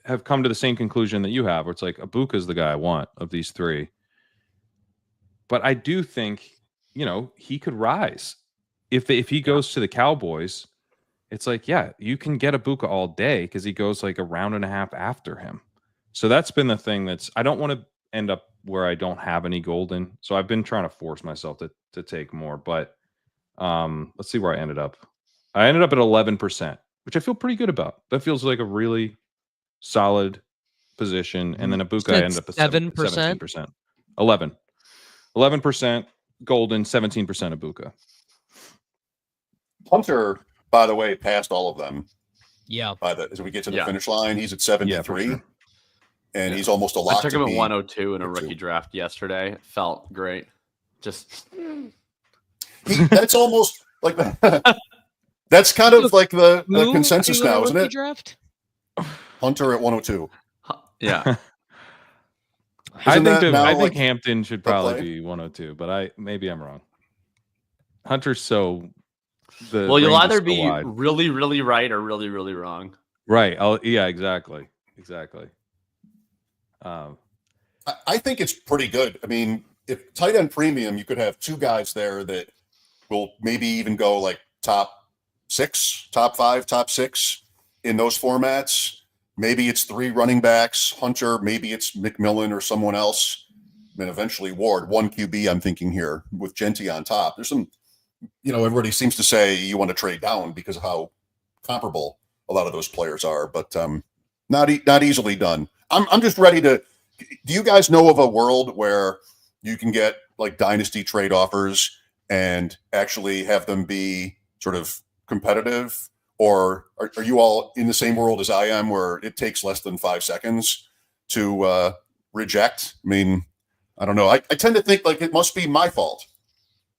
have come to the same conclusion that you have, where it's like Ibuka's the guy I want of these 3. But I do think, he could rise. If he goes to the Cowboys, it's like, you can get Ibuka all day because he goes like a round and a half after him. So that's been the thing I don't want to end up where I don't have any Golden. So I've been trying to force myself to take more. But let's see where I ended up. I ended up at 11%, which I feel pretty good about. That feels like a really solid position. And then Ibuka I ended up at 17%. 11% Golden, 17% Ibuka. Hunter, by the way, passed all of them. Yeah. As we get to the finish line, he's at 73. And he's almost a lock. I took him at 102 in a rookie draft yesterday. It felt great. Just that's almost like that's kind of like the consensus now, isn't it? Draft? Hunter at 102. Yeah. I think Hampton should probably be 102, but maybe I'm wrong. Hunter's so you'll either be really, really right or really, really wrong. Right. Exactly. I think it's pretty good. I mean, if tight end premium, you could have 2 guys there that will maybe even go like top 6, top 5, top 6 in those formats. Maybe it's 3 running backs, Hunter, maybe it's McMillan or someone else, and eventually Ward. 1 QB, I'm thinking here, with Genty on top. There's some, everybody seems to say you want to trade down because of how comparable a lot of those players are, but not easily done. I'm just ready to. Do you guys know of a world where you can get like dynasty trade offers and actually have them be sort of competitive? Or are you all in the same world as I am, where it takes less than 5 seconds to reject? I mean, I don't know. I tend to think like it must be my fault.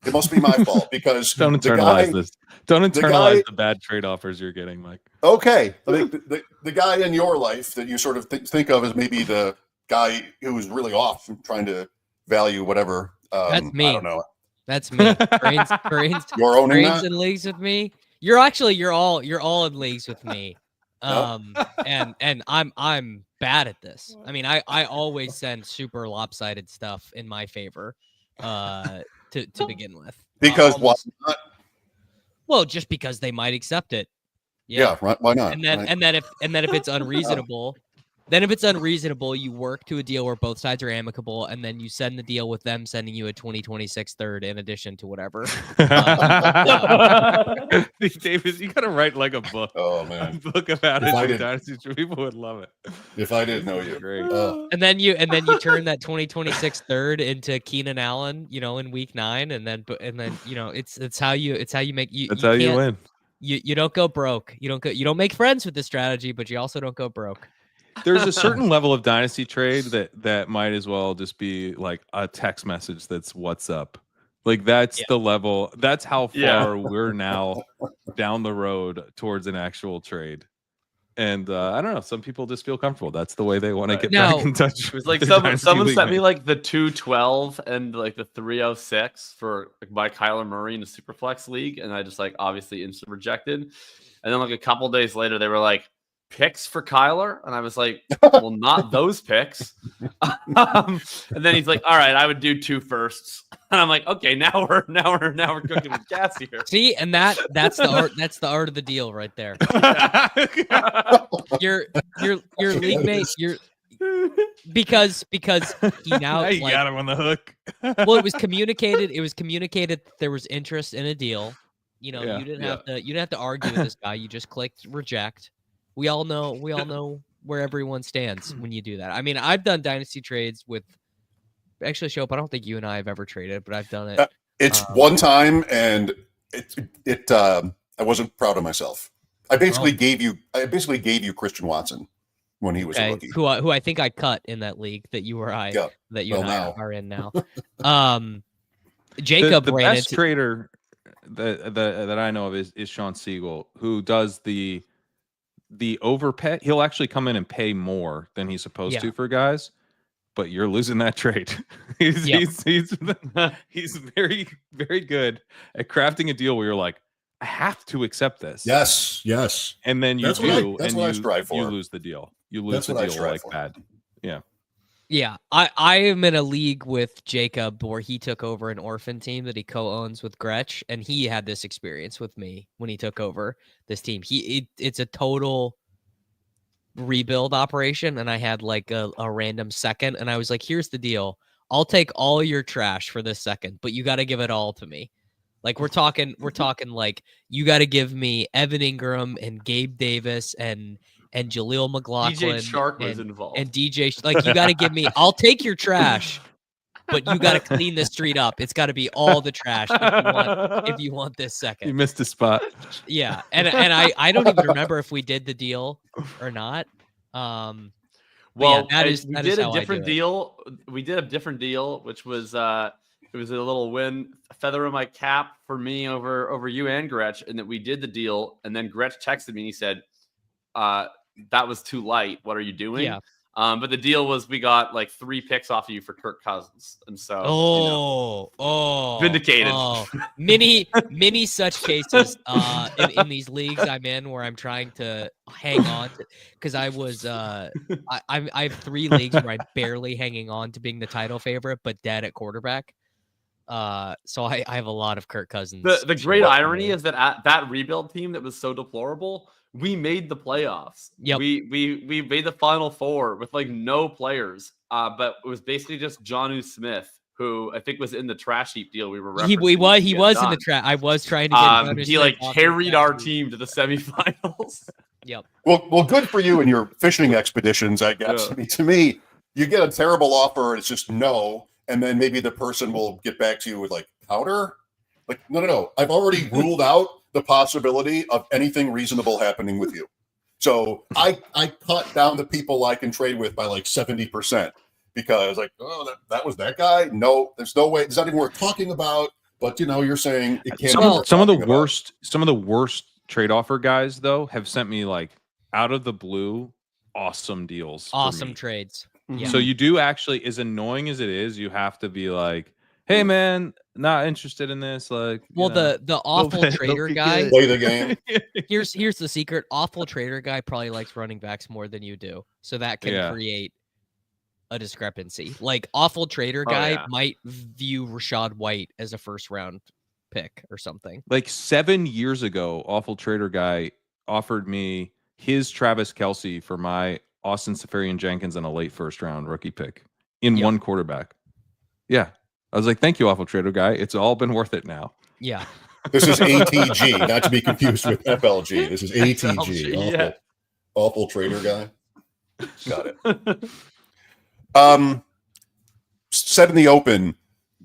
It must be my fault because don't internalize this. Don't internalize the bad trade offers you're getting, Mike. Okay. I think the guy in your life that you sort of think of as maybe the guy who's really off and trying to value whatever. That's me. I don't know. That's me. Brains, you're owning brains that? in leagues with me. You're all in leagues with me. And I'm bad at this. I mean, I always send super lopsided stuff in my favor to begin with. Because why not? Well, just because they might accept it. Yeah, right, why not? And then if it's unreasonable, you work to a deal where both sides are amicable, and then you send the deal with them sending you a 2026 third in addition to whatever. Davis, you gotta write like a book. Oh man, a book about it. Dynasty, people would love it. If I didn't know you, great. And then you turn that 2026 third into Keenan Allen, in week 9, and then it's how you make you. That's how you win. You don't go broke. You don't make friends with this strategy, but you also don't go broke. There's a certain level of dynasty trade that might as well just be like a text message that's what's up. Like that's the level. That's how far we're now down the road towards an actual trade. And I don't know. Some people just feel comfortable. That's the way they want to get back in touch. It was like someone sent me like the 212 and like the 306 for like my Kyler Murray in the Superflex league, and I just like obviously instant rejected. And then like a couple days later, they were like, picks for Kyler, and I was like, well, not those picks. And then he's like, all right, I would do 2 firsts. And I'm like, okay, now we're cooking with gas here. See, and that's the art of the deal right there. your league mate, because he now you got him on the hook. Well, it was communicated that there was interest in a deal. You didn't have to argue with this guy. You just clicked reject. We all know where everyone stands when you do that. I mean, I've done dynasty trades with actually Shope. I don't think you and I have ever traded, but I've done it. It's one time, and I wasn't proud of myself. I basically gave you Christian Watson when he was a rookie, who I think I cut in that league that you and I are in now. Jacob the ran best trader that I know of is Sean Siegel, who does the overpay. He'll actually come in and pay more than he's supposed to for guys, but you're losing that trade. He's very, very good at crafting a deal where you're like, I have to accept this. Yes. And then you strive for. You lose the deal. You lose the deal like bad. Yeah. Yeah, I am in a league with Jacob where he took over an orphan team that he co-owns with Gretsch, and he had this experience with me when he took over this team. It's a total rebuild operation, and I had like a random second, and I was like, here's the deal. I'll take all your trash for this second, but you got to give it all to me. Like we're talking like you got to give me Evan Ingram and Gabe Davis and Jaleel McLaughlin. DJ Shark was involved. And DJ, like, you got to give me, I'll take your trash, but you got to clean the street up. It's got to be all the trash if you want this second. You missed a spot. Yeah. And I don't even remember if we did the deal or not. Well, yeah, we did a different deal. We did a different deal, which was, it was a little win, a feather in my cap for me over you and Gretsch, and that we did the deal. And then Gretsch texted me and he said, that was too light. What are you doing? Yeah. But the deal was we got like 3 picks off of you for Kirk Cousins. And so vindicated. Many such cases in these leagues I'm in where I'm trying to hang on to, because I was I have 3 leagues where I'm barely hanging on to being the title favorite but dead at quarterback. So I have a lot of Kirk Cousins. The great irony is that at that rebuild team that was so deplorable, we made the playoffs. Yep. We made the Final Four with like no players. But it was basically just Jonnu Smith, who I think was in the trash heap deal we were referencing. He was in the trash. I was trying to get he like carried our team to the semifinals. Yep. Well, good for you and your fishing expeditions, I guess. Yeah. I mean, to me, you get a terrible offer and it's just no. and then maybe the person will get back to you with like counter. Like, no. I've already ruled out the possibility of anything reasonable happening with you. So I cut down the people I can trade with by like 70% because like, oh, that was that guy. No, there's no way. It's not even worth talking about. But you're saying it can't. Some of the worst trade offer guys though have sent me like out of the blue awesome deals. Awesome trades. Yeah. So you do actually, as annoying as it is, you have to be like, hey man, not interested in this. Like, well, the awful trader guy play the game. Here's the secret. Awful trader guy probably likes running backs more than you do. So that can create a discrepancy. Like awful trader guy might view Rashad White as a first round pick or something. Like 7 years ago, awful trader guy offered me his Travis Kelce for my Austin Seferian-Jenkins and a late first round rookie pick in one quarterback. Yeah. I was like, thank you, awful trader guy. It's all been worth it now. Yeah. This is ATG, not to be confused with FLG. This is ATG. Awful trader guy. Got it. Said in the open,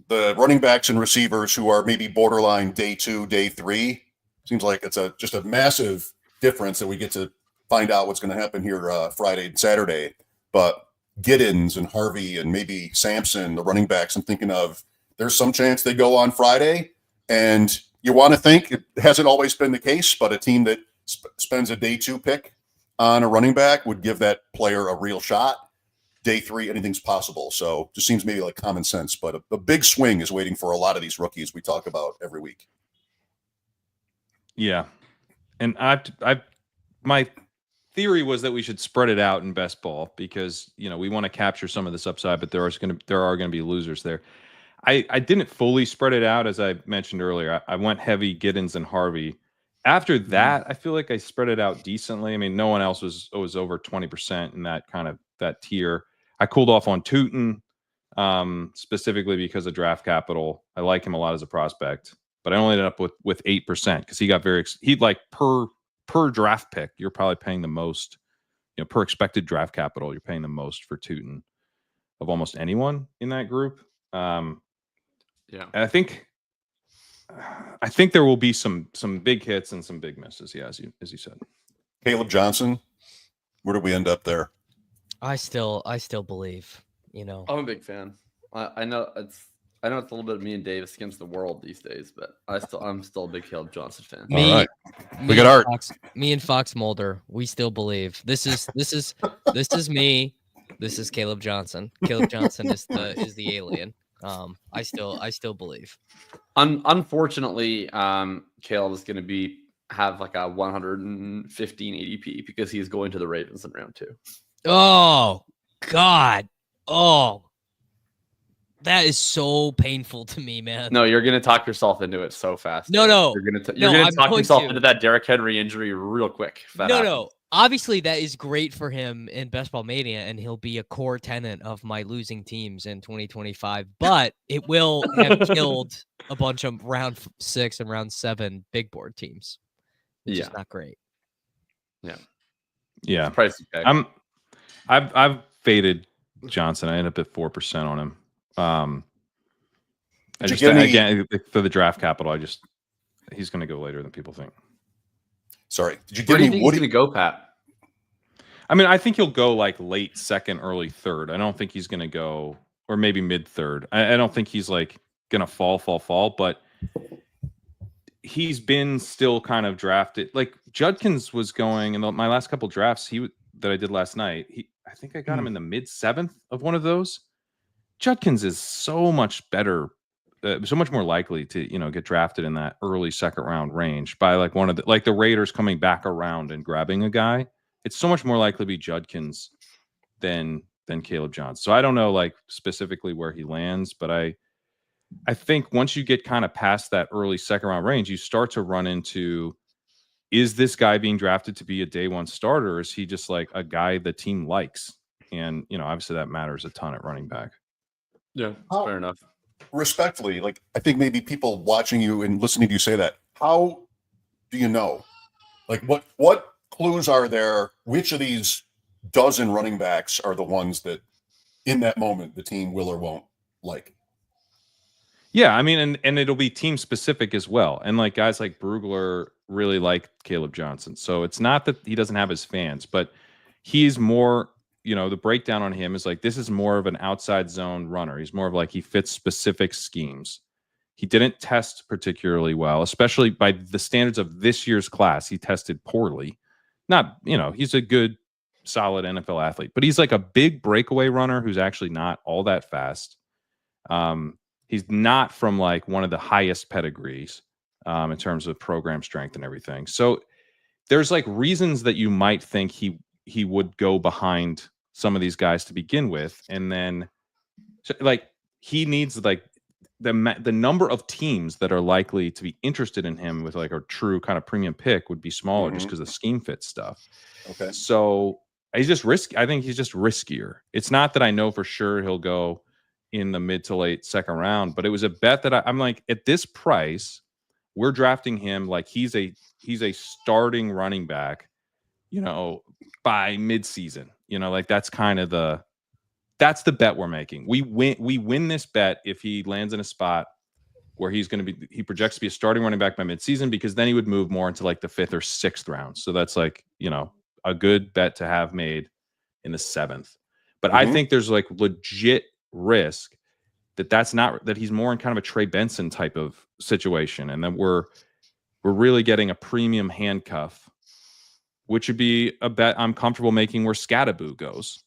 the running backs and receivers who are maybe borderline day 2, day 3, seems like it's just a massive difference that we get to find out what's going to happen here Friday and Saturday. But Giddens and Harvey and maybe Sampson, the running backs I'm thinking of, there's some chance they go on Friday. And you want to think it hasn't always been the case, but a team that spends a day 2 pick on a running back would give that player a real shot. Day 3, anything's possible. So just seems maybe like common sense, but a big swing is waiting for a lot of these rookies we talk about every week. Yeah. And my theory was that we should spread it out in best ball because, we want to capture some of this upside, but there are going to be losers there. I didn't fully spread it out, as I mentioned earlier. I went heavy Giddens and Harvey. After that, I feel like I spread it out decently. I mean, no one else was over 20% in that tier. I cooled off on Tootin, specifically because of draft capital. I like him a lot as a prospect, but I only ended up with 8% because he got he like per draft pick, you're probably paying the most, per expected draft capital, you're paying the most for Tootin of almost anyone in that group. And I think there will be some big hits and some big misses. Yeah, as you said. Caleb Johnson, where do we end up there? I still believe, I'm a big fan. I know it's a little bit of me and Davis against the world these days, but I'm still a big Caleb Johnson fan. All right. We got Art. Me and Fox Mulder, we still believe. This is me. This is Caleb Johnson. Caleb Johnson is the alien. I still believe. Unfortunately, Caleb is going to have like a 115 ADP because he's going to the Ravens in round 2. Oh God! Oh, that is so painful to me, man. No, you're going to talk yourself into it so fast. No. You're going to talk yourself into that Derrick Henry injury real quick. No. Obviously, that is great for him in Best Ball Mania, and he'll be a core tenant of my losing teams in 2025. But it will have killed a bunch of round 6 and round 7 big board teams, which is not great. Yeah. Pricey pick. I've faded Johnson. I ended up at 4% on him. Again for the draft capital, he's going to go later than people think. Sorry, did you get any? Where do you think he's going to go, Pat? I mean, I think he'll go like late 2nd, early 3rd. I don't think he's going to go, or maybe mid 3rd. I don't think he's like going to fall, but he's been still kind of drafted. Like Judkins was going in my last couple drafts that I did last night. I think I got him in the mid 7th of one of those. Judkins is so much better, so much more likely to get drafted in that early 2nd round range by like one of the Raiders coming back around and grabbing a guy. It's so much more likely to be Judkins than Caleb Johnson. So I don't know like specifically where he lands, but I think once you get kind of past that early 2nd round range, you start to run into, is this guy being drafted to be a day 1 starter? Or is he just like a guy the team likes? And, obviously that matters a ton at running back. Yeah, fair enough. Respectfully, like I think maybe people watching you and listening to you say that, how do you know? Like what clues are there? Which of these dozen running backs are the ones that in that moment the team will or won't like. Yeah, I mean, and it'll be team specific as well. And like guys like Brugler really like Caleb Johnson. So it's not that he doesn't have his fans, but he's more, the breakdown on him is like, this is more of an outside zone runner. He's more of like, he fits specific schemes. He didn't test particularly well, especially by the standards of this year's class. He tested poorly. Not, he's a good, solid NFL athlete, but he's like a big breakaway runner who's actually not all that fast. He's not from like one of the highest pedigrees in terms of program strength and everything. So there's like reasons that you might think he would go behind some of these guys to begin with, and then like he needs like the number of teams that are likely to be interested in him with like a true kind of premium pick would be smaller just because of scheme fit stuff. Okay. So he's just risky. I think he's just riskier. It's not that I know for sure he'll go in the mid to late second round, but it was a bet that I'm like, at this price, we're drafting him like he's a starting running back, by midseason. Like that's kind of that's the bet we're making. We win this bet if he lands in a spot where he projects to be a starting running back by midseason, because then he would move more into like the 5th or 6th round. So that's like, a good bet to have made in the 7th. But I think there's like legit risk that he's more in kind of a Trey Benson type of situation, and then we're really getting a premium handcuff, which would be a bet I'm comfortable making where Scattaboo goes,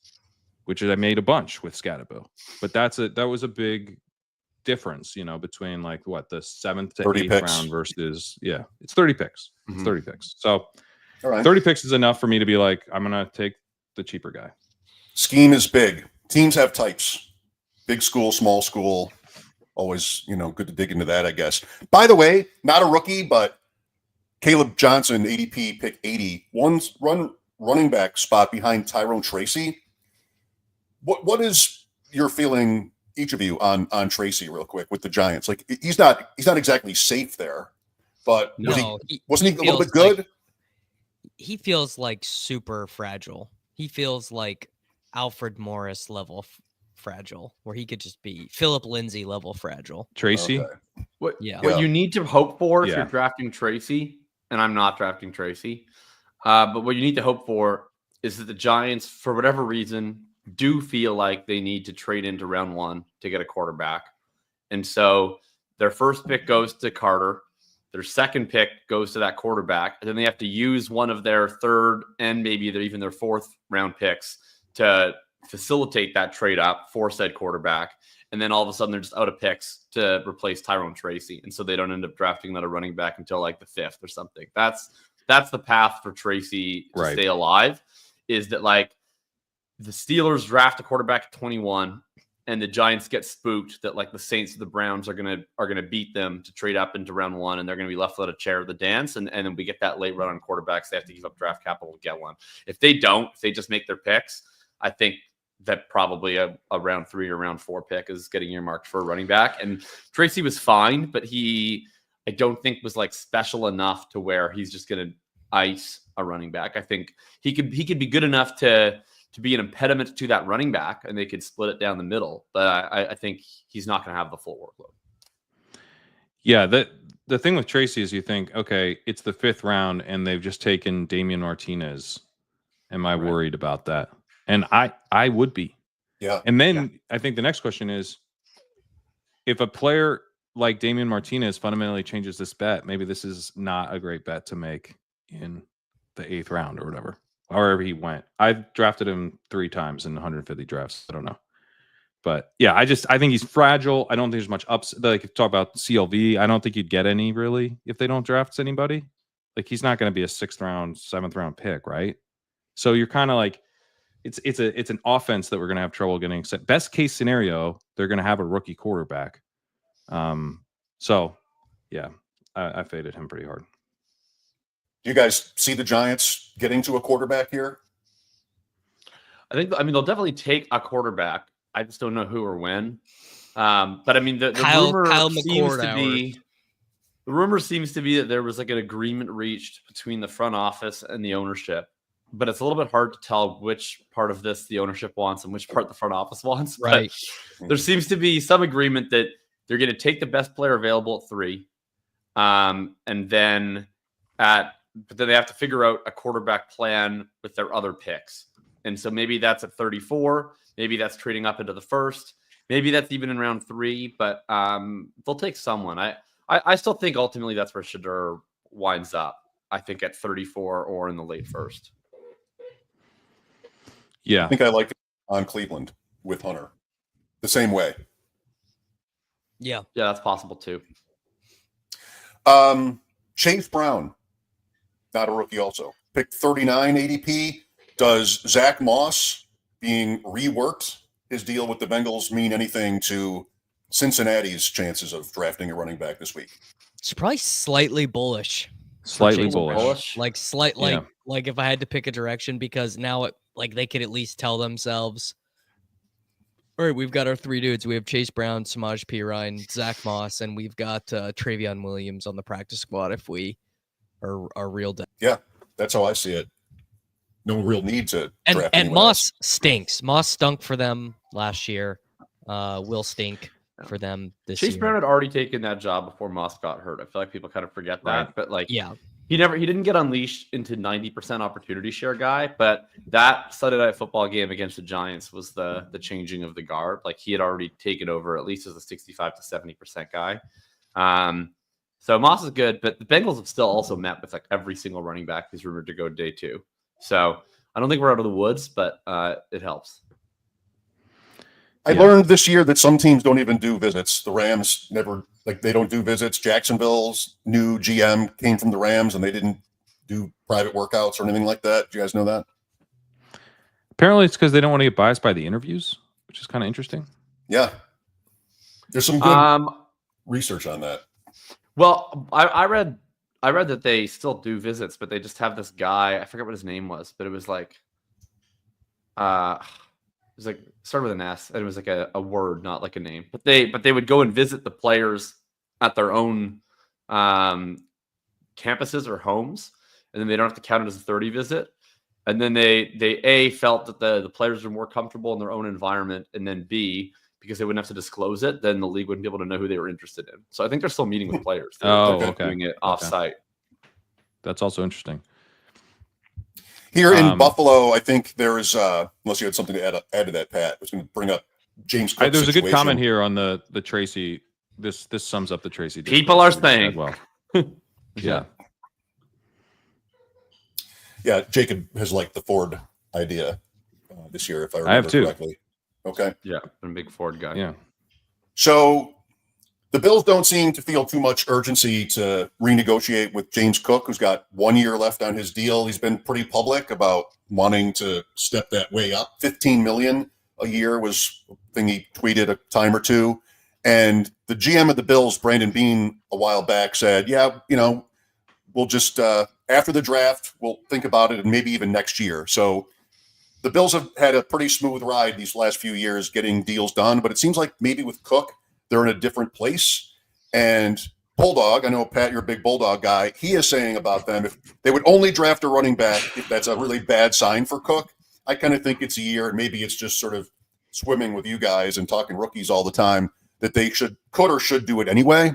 which I made a bunch with Scattaboo, but that was a big difference, between like what the 7th to 8th round versus it's 30 picks. It's 30 picks. So all right. 30 picks is enough for me to be like, I'm gonna take the cheaper guy. Scheme is big. Teams have types. Big school, small school, always, good to dig into that, I guess. By the way, not a rookie, but Caleb Johnson, ADP pick 80, running back spot behind Tyrone Tracy. What is your feeling, each of you, on Tracy, real quick, with the Giants? Like he's not exactly safe there, but wasn't he a little bit good? Like, he feels like super fragile. He feels like Alfred Morris level fragile, where he could just be Philip Lindsay level fragile. Tracy? Okay. What you need to hope for if you're drafting Tracy, and I'm not drafting Tracy, but what you need to hope for is that the Giants, for whatever reason, do feel like they need to trade into round 1 to get a quarterback. And so their first pick goes to Carter. Their second pick goes to that quarterback. And then they have to use one of their 3rd and maybe even their 4th round picks to facilitate that trade up for said quarterback. And then all of a sudden they're just out of picks to replace Tyrone Tracy. And so they don't end up drafting another running back until like the 5th or something. That's the path for Tracy to stay alive, is that like the Steelers draft a quarterback at 21 and the Giants get spooked that like the Saints or the Browns are gonna beat them to trade up into round 1, and they're gonna be left without a chair of the dance, and then we get that late run on quarterbacks. They have to give up draft capital to get one. If they just make their picks, I think that probably a round 3 or round 4 pick is getting earmarked for a running back. And Tracy was fine, but I don't think was like special enough to where he's just gonna ice a running back. I think he could be good enough to be an impediment to that running back, and they could split it down the middle. But I think he's not going to have the full workload. Yeah, the thing with Tracy is you think, okay, it's the 5th round, and they've just taken Damian Martinez. Am I worried about that? And I would be. Yeah. And then I think the next question is, if a player like Damian Martinez fundamentally changes this bet, maybe this is not a great bet to make in the 8th round or whatever. However he went. I've drafted him 3 times in 150 drafts. I don't know. But yeah, I think he's fragile. I don't think there's much ups. Like, talk about CLV. I don't think you'd get any really if they don't draft anybody. Like, he's not going to be a 6th round, 7th round pick, right? So you're kind of like, it's an offense that we're going to have trouble getting set. Best case scenario, they're going to have a rookie quarterback. So yeah, I faded him pretty hard. Do you guys see the Giants getting to a quarterback here? I mean, they'll definitely take a quarterback. I just don't know who or when. But I mean, the rumor seems to be that there was like an agreement reached between the front office and the ownership but it's a little bit hard to tell which part of this the ownership wants and which part the front office wants. Right. But there seems to be some agreement that they're going to take the best player available at 3. And then but then they have to figure out a quarterback plan with their other picks. And so maybe that's at 34. Maybe that's trading up into the first. Maybe that's even in round 3. But they'll take someone. I still think ultimately that's where Shedeur winds up. I think at 34 or in the late first. Yeah. I think I like it on Cleveland with Hunter the same way. Yeah. Yeah, that's possible too. Chase Brown, not a rookie also. Pick 39 ADP. Does Zach Moss being reworked, his deal with the Bengals, mean anything to Cincinnati's chances of drafting a running back this week? It's probably slightly bullish. Slightly bullish. Like like if I had to pick a direction, because now they could at least tell themselves, all right, we've got our 3 dudes. We have Chase Brown, Samaj Pirine, Zach Moss, and we've got Travion Williams on the practice squad if we are real down. Yeah, that's how I see it. No real need to draft and anyone Moss else. stinks. Moss stunk for them last year. Will stink for them this year. Chase Brown had already taken that job before Moss got hurt. I feel like people kind of forget that, but he didn't get unleashed into 90% opportunity share guy, but that Sunday Night Football game against the Giants was the changing of the guard. Like he had already taken over at least as a 65 to 70% guy. So Moss is good, but the Bengals have still also met with every single running back who's rumored to go day 2. So I don't think we're out of the woods, but it helps. I learned this year that some teams don't even do visits. The Rams never, they don't do visits. Jacksonville's new GM came from the Rams, and they didn't do private workouts or anything like that. Do you guys know that? Apparently it's because they don't want to get biased by the interviews, which is kind of interesting. Yeah. There's some good research on that. Well, I read that they still do visits, but they just have this guy. I forget what his name was, but it was started with an S, and it was a word, not like a name. But they would go and visit the players at their own campuses or homes, and then they don't have to count it as a 30 visit. And then they felt that the players were more comfortable in their own environment, and then B, because they wouldn't have to disclose it, then the league wouldn't be able to know who they were interested in. So I think they're still meeting with players. They're doing it off-site. That's also interesting. Here in Buffalo, I think there is, unless you had something to add to that, Pat, I was going to bring up James Cook's There's a good situation. comment here on the Tracy. This sums up the Tracy. People are saying. Well, yeah. Yeah, Jacob has liked the Ford idea this year, if I remember correctly. Okay. Yeah, I'm a big Ford guy. Yeah. So the Bills don't seem to feel too much urgency to renegotiate with James Cook, who's got 1 year left on his deal. He's been pretty public about wanting to step that way up. $15 million a year was a thing he tweeted a time or two. And the GM of the Bills, Brandon Beane, a while back said, we'll just, after the draft, we'll think about it, and maybe even next year. So the Bills have had a pretty smooth ride these last few years getting deals done, but it seems like maybe with Cook, they're in a different place. And Bulldog, I know, Pat, you're a big Bulldog guy. He is saying about them, if they would only draft a running back, if that's a really bad sign for Cook. I kind of think it's a year, and maybe it's just sort of swimming with you guys and talking rookies all the time, that they could or should do it anyway.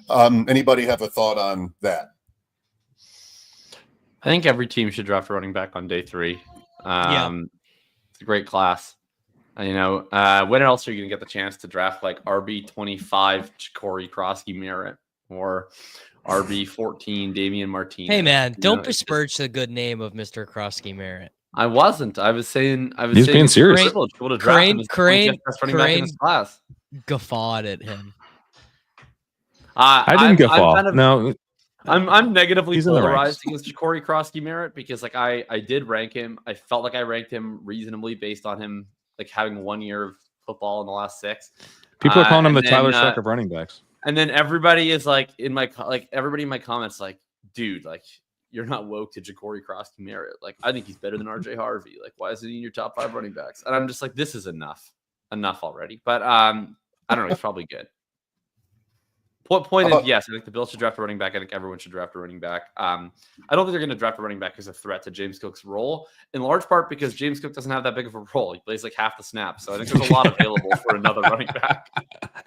Anybody have a thought on that? I think every team should draft a running back on day 3. It's a great class. When else are you going to get the chance to draft RB25 Corey Krosky Merritt or RB14 Damian Martinez? Hey man, don't besmirch the good name of Mr. Krosky Merritt. I wasn't. I was saying he's being serious. Crane class. Guffawed at him. I didn't guffaw. No. I'm negatively polarized against against Corey Krosky Merritt because I did rank him. I felt like I ranked him reasonably based on him having 1 year of football in the last 6. People are calling him the Tyler Shuck of running backs. And then everybody is everybody in my comments dude, you're not woke to Ja'Cory Krosky Merritt. I think he's better than RJ Harvey. Why isn't he in your top 5 running backs? And I'm just this is enough already. But I don't know. He's probably good. Point is, yes, I think the Bills should draft a running back. I think everyone should draft a running back. I don't think they're going to draft a running back as a threat to James Cook's role, in large part because James Cook doesn't have that big of a role. He plays like half the snaps. So I think there's a lot available for another running back.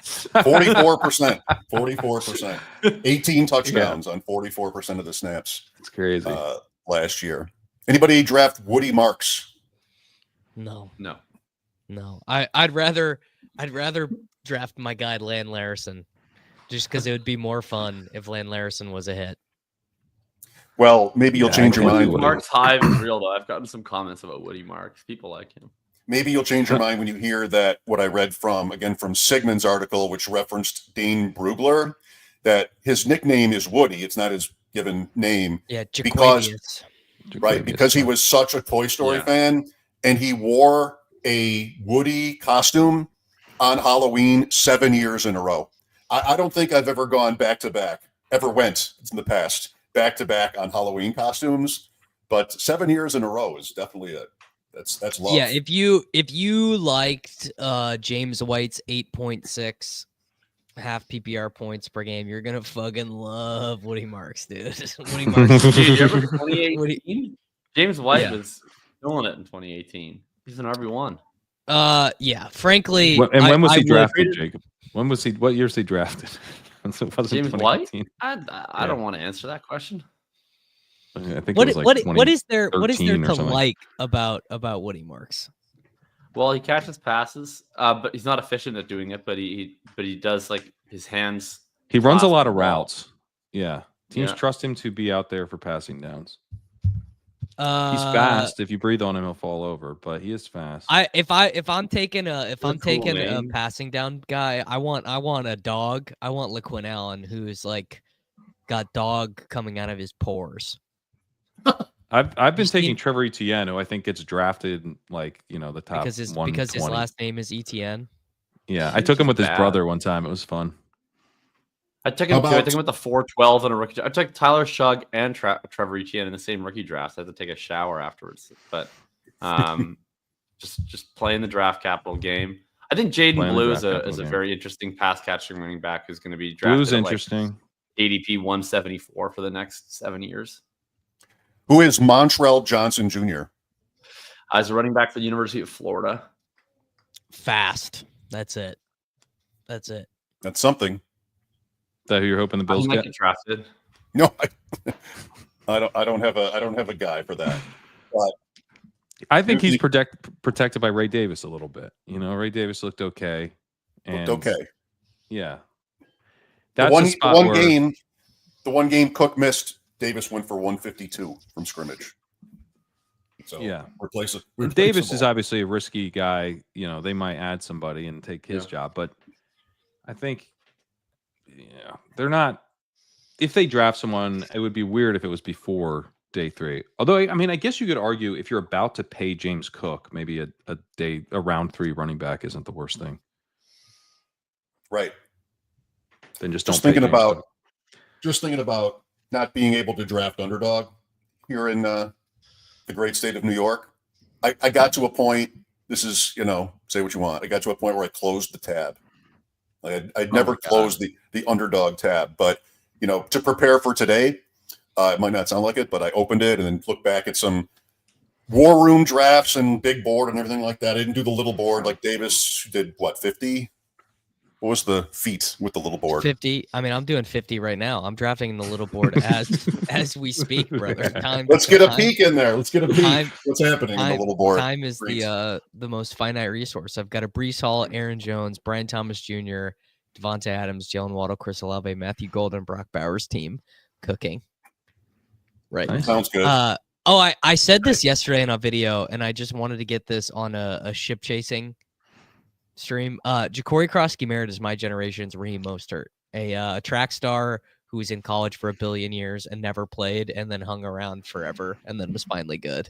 44%. 44%. 18 touchdowns on 44% of the snaps. It's crazy. Last year. Anybody draft Woody Marks? No. No. I'd rather draft my guy Lan Larison. Just because it would be more fun if Lan Larison was a hit. Well, maybe you'll change your mind. Marks hive is real, though. I've gotten some comments about Woody Marks. People like him. Maybe you'll change your mind when you hear that what I read from Sigmund's article, which referenced Dane Brugler, that his nickname is Woody. It's not his given name. Yeah, because he was such a Toy Story fan, and he wore a Woody costume on Halloween 7 years in a row. I don't think I've ever gone back-to-back, went in the past, back-to-back on Halloween costumes, but 7 years in a row is definitely that's love. Yeah, if you liked James White's 8.6 half PPR points per game, you're gonna fucking love Woody Marks, dude. Woody Marks. Dude, you remember 2018? James White was killing it in 2018. He's an RB1. Yeah, frankly. When was he drafted, Jacob? When was he? What year was he drafted? James White? I don't want to answer that question. I think what is there to something. like about Woody Marks? Well, he catches passes, but he's not efficient at doing it. But he does like his hands. He runs a lot of routes. Yeah, teams trust him to be out there for passing downs. He's fast. If you breathe on him, he'll fall over. But he is fast. If I'm taking a passing down guy, I want a dog. I want LaQuinn Allen, who's like got dog coming out of his pores. I've been taking Trevor Etienne, who I think gets drafted the top because his last name is Etienne. Yeah, I took him with his brother one time. It was fun. I took him too. I took him with the 4-12 in a rookie. I took Tyler Shuck and Trevor Etienne in the same rookie draft. I had to take a shower afterwards, but just playing the draft capital game. I think Jaden Blue is a very interesting pass catching running back who's going to be drafted. Blue's interesting. ADP 174 for the next 7 years. Who is Montrell Johnson Jr.? As a running back for the University of Florida. Fast. That's it. That's something. Is that who you're hoping the Bills get drafted? No, I don't have a guy for that. But I think he's protected by Ray Davis a little bit. Ray Davis looked okay. Yeah. That's the one game Cook missed, Davis went for 152 from scrimmage. So yeah, replace it. Davis is obviously a risky guy. They might add somebody and take his job, but I think they're not. If they draft someone, it would be weird if it was before day 3. Although, I guess you could argue if you're about to pay James Cook, maybe a round 3 running back isn't the worst thing. Right. Then just thinking about not being able to draft underdog here in the great state of New York. I got to a point. This is, say what you want. I got to a point where I closed the tab. I'd never closed the underdog tab, but to prepare for today, it might not sound like it, but I opened it and then looked back at some war room drafts and big board and everything like that. I didn't do the little board like Davis did. 50? What was the feat with the little board? 50. I'm doing 50 right now. I'm drafting the little board as we speak, brother. Let's get a peek in there. Let's get a peek. What's happening in the little board? Time is the most finite resource. I've got a Breece Hall, Aaron Jones, Brian Thomas Jr., Devontae Adams, Jalen Waddle, Chris Olave, Matthew Golden, Brock Bowers team cooking. Right. Nice. Sounds good. I said this yesterday in a video, and I just wanted to get this on a ship chasing stream. Ja'Cory Krosky-Merritt is my generation's Raheem Mostert, a track star who was in college for 1 billion years and never played, and then hung around forever, and then was finally good.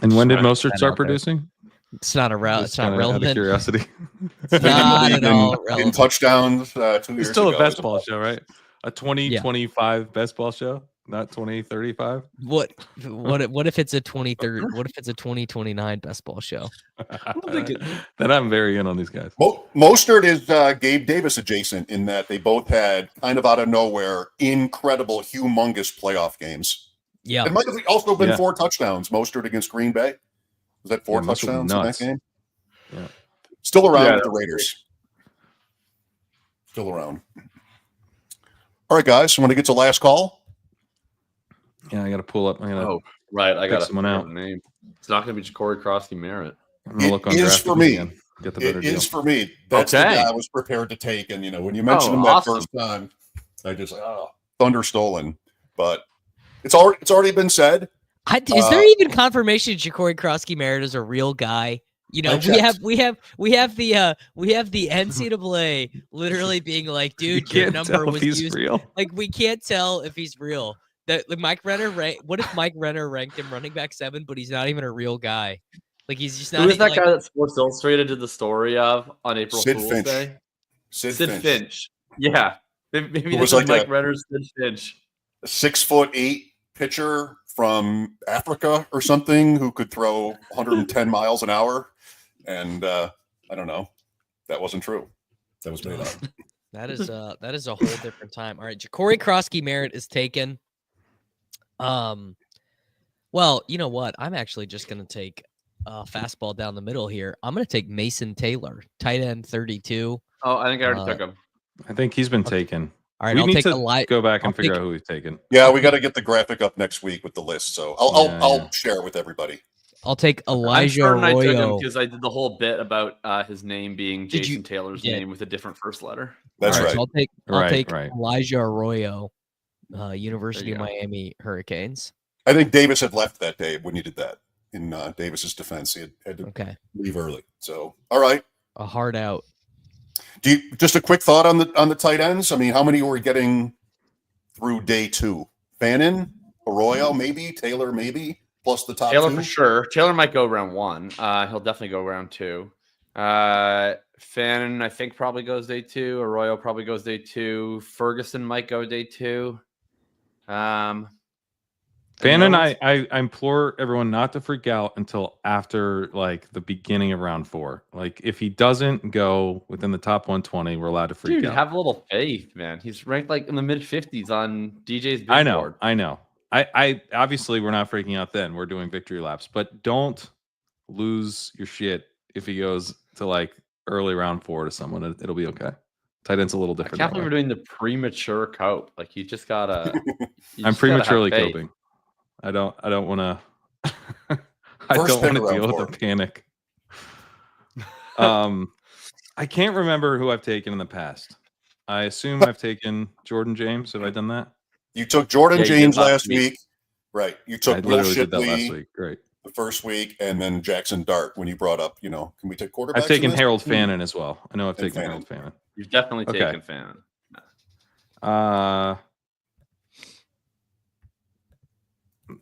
And when did Mostert start producing? It's not It's not relevant. Out of curiosity. It's not at all relevant. In touchdowns 2 years ago. It's still a best ball show, right? A 2025 best ball show. not 2035. What if it's a 2030? What if it's a 2029 best ball show? Then I'm very in on these guys. Mostert is Gabe Davis adjacent in that they both had kind of out of nowhere incredible, humongous playoff games. Yeah, It might have also been 4 touchdowns. Mostert against Green Bay. Was that 4 touchdowns in that game? Yeah. Still around with the Raiders. Still around. All right, guys. Want to get to last call? Yeah, I got to pull up. I got someone out. Name. It's not going to be Ja'Cory Crosby-Merritt. I'm gonna look on is for me. Again. Get the better It deal. is for me. That's the guy I was prepared to take. And, when you mentioned him that first time, I just, thunder stolen. But it's already been said. Is there even confirmation Ja'Cory Crosby-Merritt is a real guy? We have the NCAA literally being like, dude, your number was used. Real. Like, we can't tell if he's real. That Mike Renner what if Mike Renner ranked him running back 7, but he's not even a real guy? Like, he's just not. Who is that guy that Sports Illustrated did the story of on April Sid Fool's Finch. Day? Sid Finch. Yeah, maybe it was like like Mike Renner's Sid Finch. a 6'8" pitcher from Africa or something who could throw 110 miles an hour. And I don't know. That wasn't true. That was made up. That is a whole different time. All right, Ja'Cory Crosby-Merritt is taken. Well, you know what? I'm actually just gonna take a fastball down the middle here. I'm gonna take Mason Taylor, tight end 32. Oh, I think I already took him. I think he's been taken. All right, we I'll need take to go back and figure out who we've taken. Yeah, we got to get the graphic up next week with the list. So I'll share it with everybody. I'll take Elijah I'm certain I took him Arroyo. because I did the whole bit about his name being Jason Taylor's name with a different first letter. That's All right. So I'll take Right. Elijah Arroyo, University of Miami Hurricanes. I think Davis had left that day when you did that. In Davis's defense, he had to leave early. So, all right. A hard out. Just a quick thought on the tight ends? I mean, how many were we getting through day 2? Fannin, Arroyo, maybe Taylor, maybe plus the top Taylor 2? for sure. Taylor might go round 1. He'll definitely go round 2. Fannin, I think, probably goes day 2. Arroyo probably goes day 2. Ferguson might go day 2. Fannin, I implore everyone not to freak out until after the beginning of round 4. Like, if he doesn't go within the top 120, we're allowed to freak out. Have a little faith, man. He's ranked in the mid 50s on DJ's big board. I know. I obviously we're not freaking out then. We're doing victory laps, but don't lose your shit if he goes to early round 4 to someone. It'll be okay. Tight end's a little different. I can't believe we're doing the premature cope. You just gotta. I'm prematurely coping. I don't want to. I don't want to deal with the panic. I can't remember who I've taken in the past. I assume I've taken Jordan James. Have I done that? You took Jordan James last week. Right. You took I Will literally did that last Shipley week. Great. the first week, and then Jackson Dart when you brought up, can we take quarterbacks? I've taken in this? Harold Fannin as well. I know I've taken Fannin. Harold Fannin. You've definitely taken Fannin.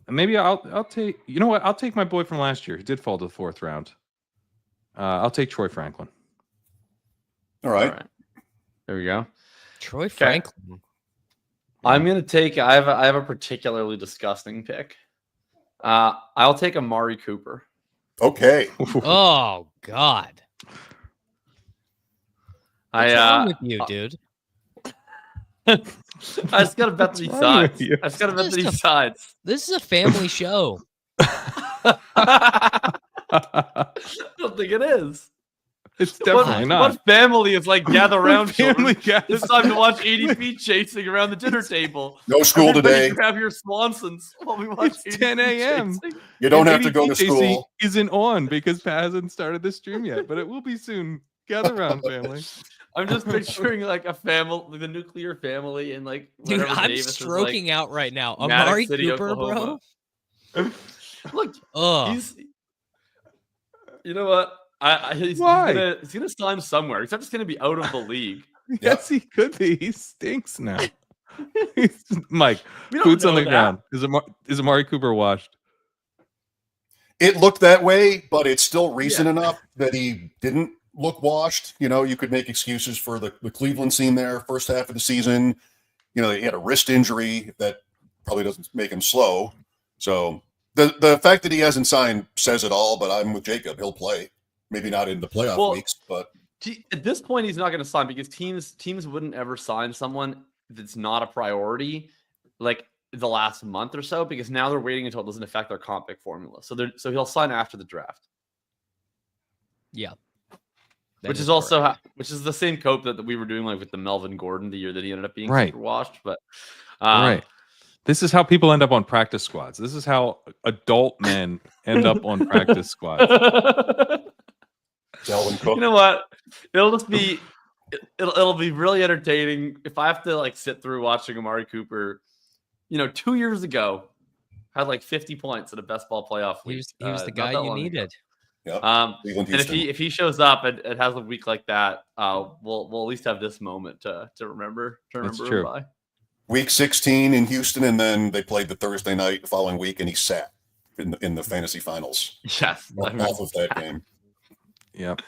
Maybe I'll take. You know what? I'll take my boy from last year. He did fall to the 4th round. I'll take Troy Franklin. All right. There we go. Troy Franklin. I'm gonna take. I have a particularly disgusting pick. I'll take Amari Cooper. Okay. Oh God. What's wrong with you, dude? I just gotta bet that he sides. I just gotta bet that he sides. This is a family show. I don't think it is. It's definitely not. What family is gather around? Family It's time to watch ADP chasing around the dinner table. No school today. You have your Swansons while we watch It's ADP 10 a.m. chasing. You don't have to ADP go to chasing school. Isn't on because Pat hasn't started the stream yet, but it will be soon. Gather around, family. I'm just picturing a family, the nuclear family, and Dude, I'm Davis stroking out right now. Maddox Amari City, Cooper, Oklahoma. bro. Look, he's. You know what? He's gonna sign somewhere. He's not just gonna be out of the league. Yes, he could be. He stinks now. Mike, We don't boots on know the that. ground. Is Amari Cooper washed? It looked that way, but it's still recent enough that he didn't look washed. You could make excuses for the Cleveland scene there, first half of the season. He had a wrist injury that probably doesn't make him slow. So the fact that he hasn't signed says it all, but I'm with Jacob. He'll play. Maybe not in the playoff weeks, but at this point, he's not going to sign because teams wouldn't ever sign someone that's not a priority like the last month or so, because now they're waiting until it doesn't affect their comp pick formula. So he'll sign after the draft. Yeah. Which is also which is the same cope that we were doing like with the Melvin Gordon the year that he ended up being super washed. But right. This is how people end up on practice squads. This is how adult men end up on practice squads. You know what? It'll be really entertaining if I have to like sit through watching Amari Cooper. 2 years ago, had like 50 points at a best ball playoff week. He was the guy you needed. Yep. And if he shows up and has a week like that, we'll at least have this moment to remember. That's true. By. Week 16 in Houston, and then they played the Thursday night the following week, and he sat in the fantasy finals. Yes, off of that game. Yep.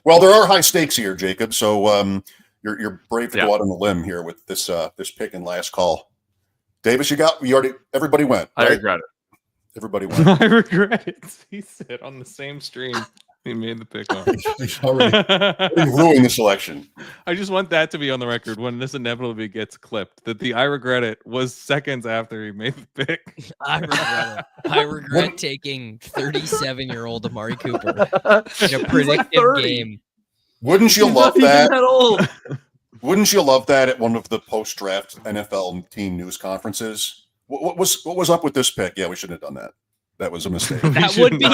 Well, there are high stakes here, Jacob. So you're brave to go out on a limb here with this pick and last call. Davis, everybody went. Right? I regret it. Everybody went. I regret it. He said on the same stream he made the pick on. He's already ruined the selection. I just want that to be on the record when this inevitably gets clipped, that the I regret it was seconds after he made the pick. I regret it. I regret taking 37-year-old Amari Cooper in a predictive game. Wouldn't you love that? Wouldn't you love that at one of the post-draft NFL team news conferences? What was up with this pick? Yeah, we shouldn't have done that. That was a mistake. That would be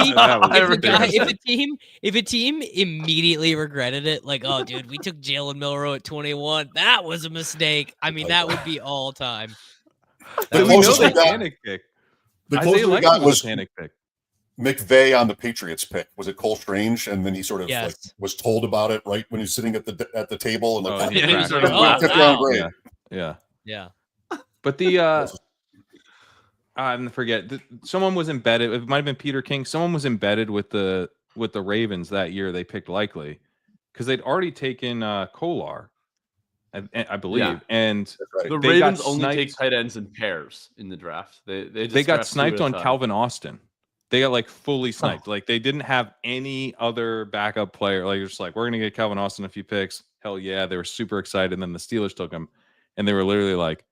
if a team immediately regretted it, like, oh, dude, we took Jalen Milroe at 21. That was a mistake. I mean, that would be all time. The closest we got was panic pick. McVay on the Patriots pick. Was it Cole Strange? And then he sort of was told about it right when he was sitting at the table and like, fifth round grade. Yeah. But the I forget. Someone was embedded. It might have been Peter King. Someone was embedded with the Ravens that year. They picked likely because they'd already taken Kolar, I believe. Yeah. And the Ravens only take tight ends in pairs in the draft. They got sniped on Calvin Austin. They got like fully sniped. Like they didn't have any other backup player. Like just like, we're gonna get Calvin Austin a few picks. Hell yeah, they were super excited. And then the Steelers took him, and they were literally like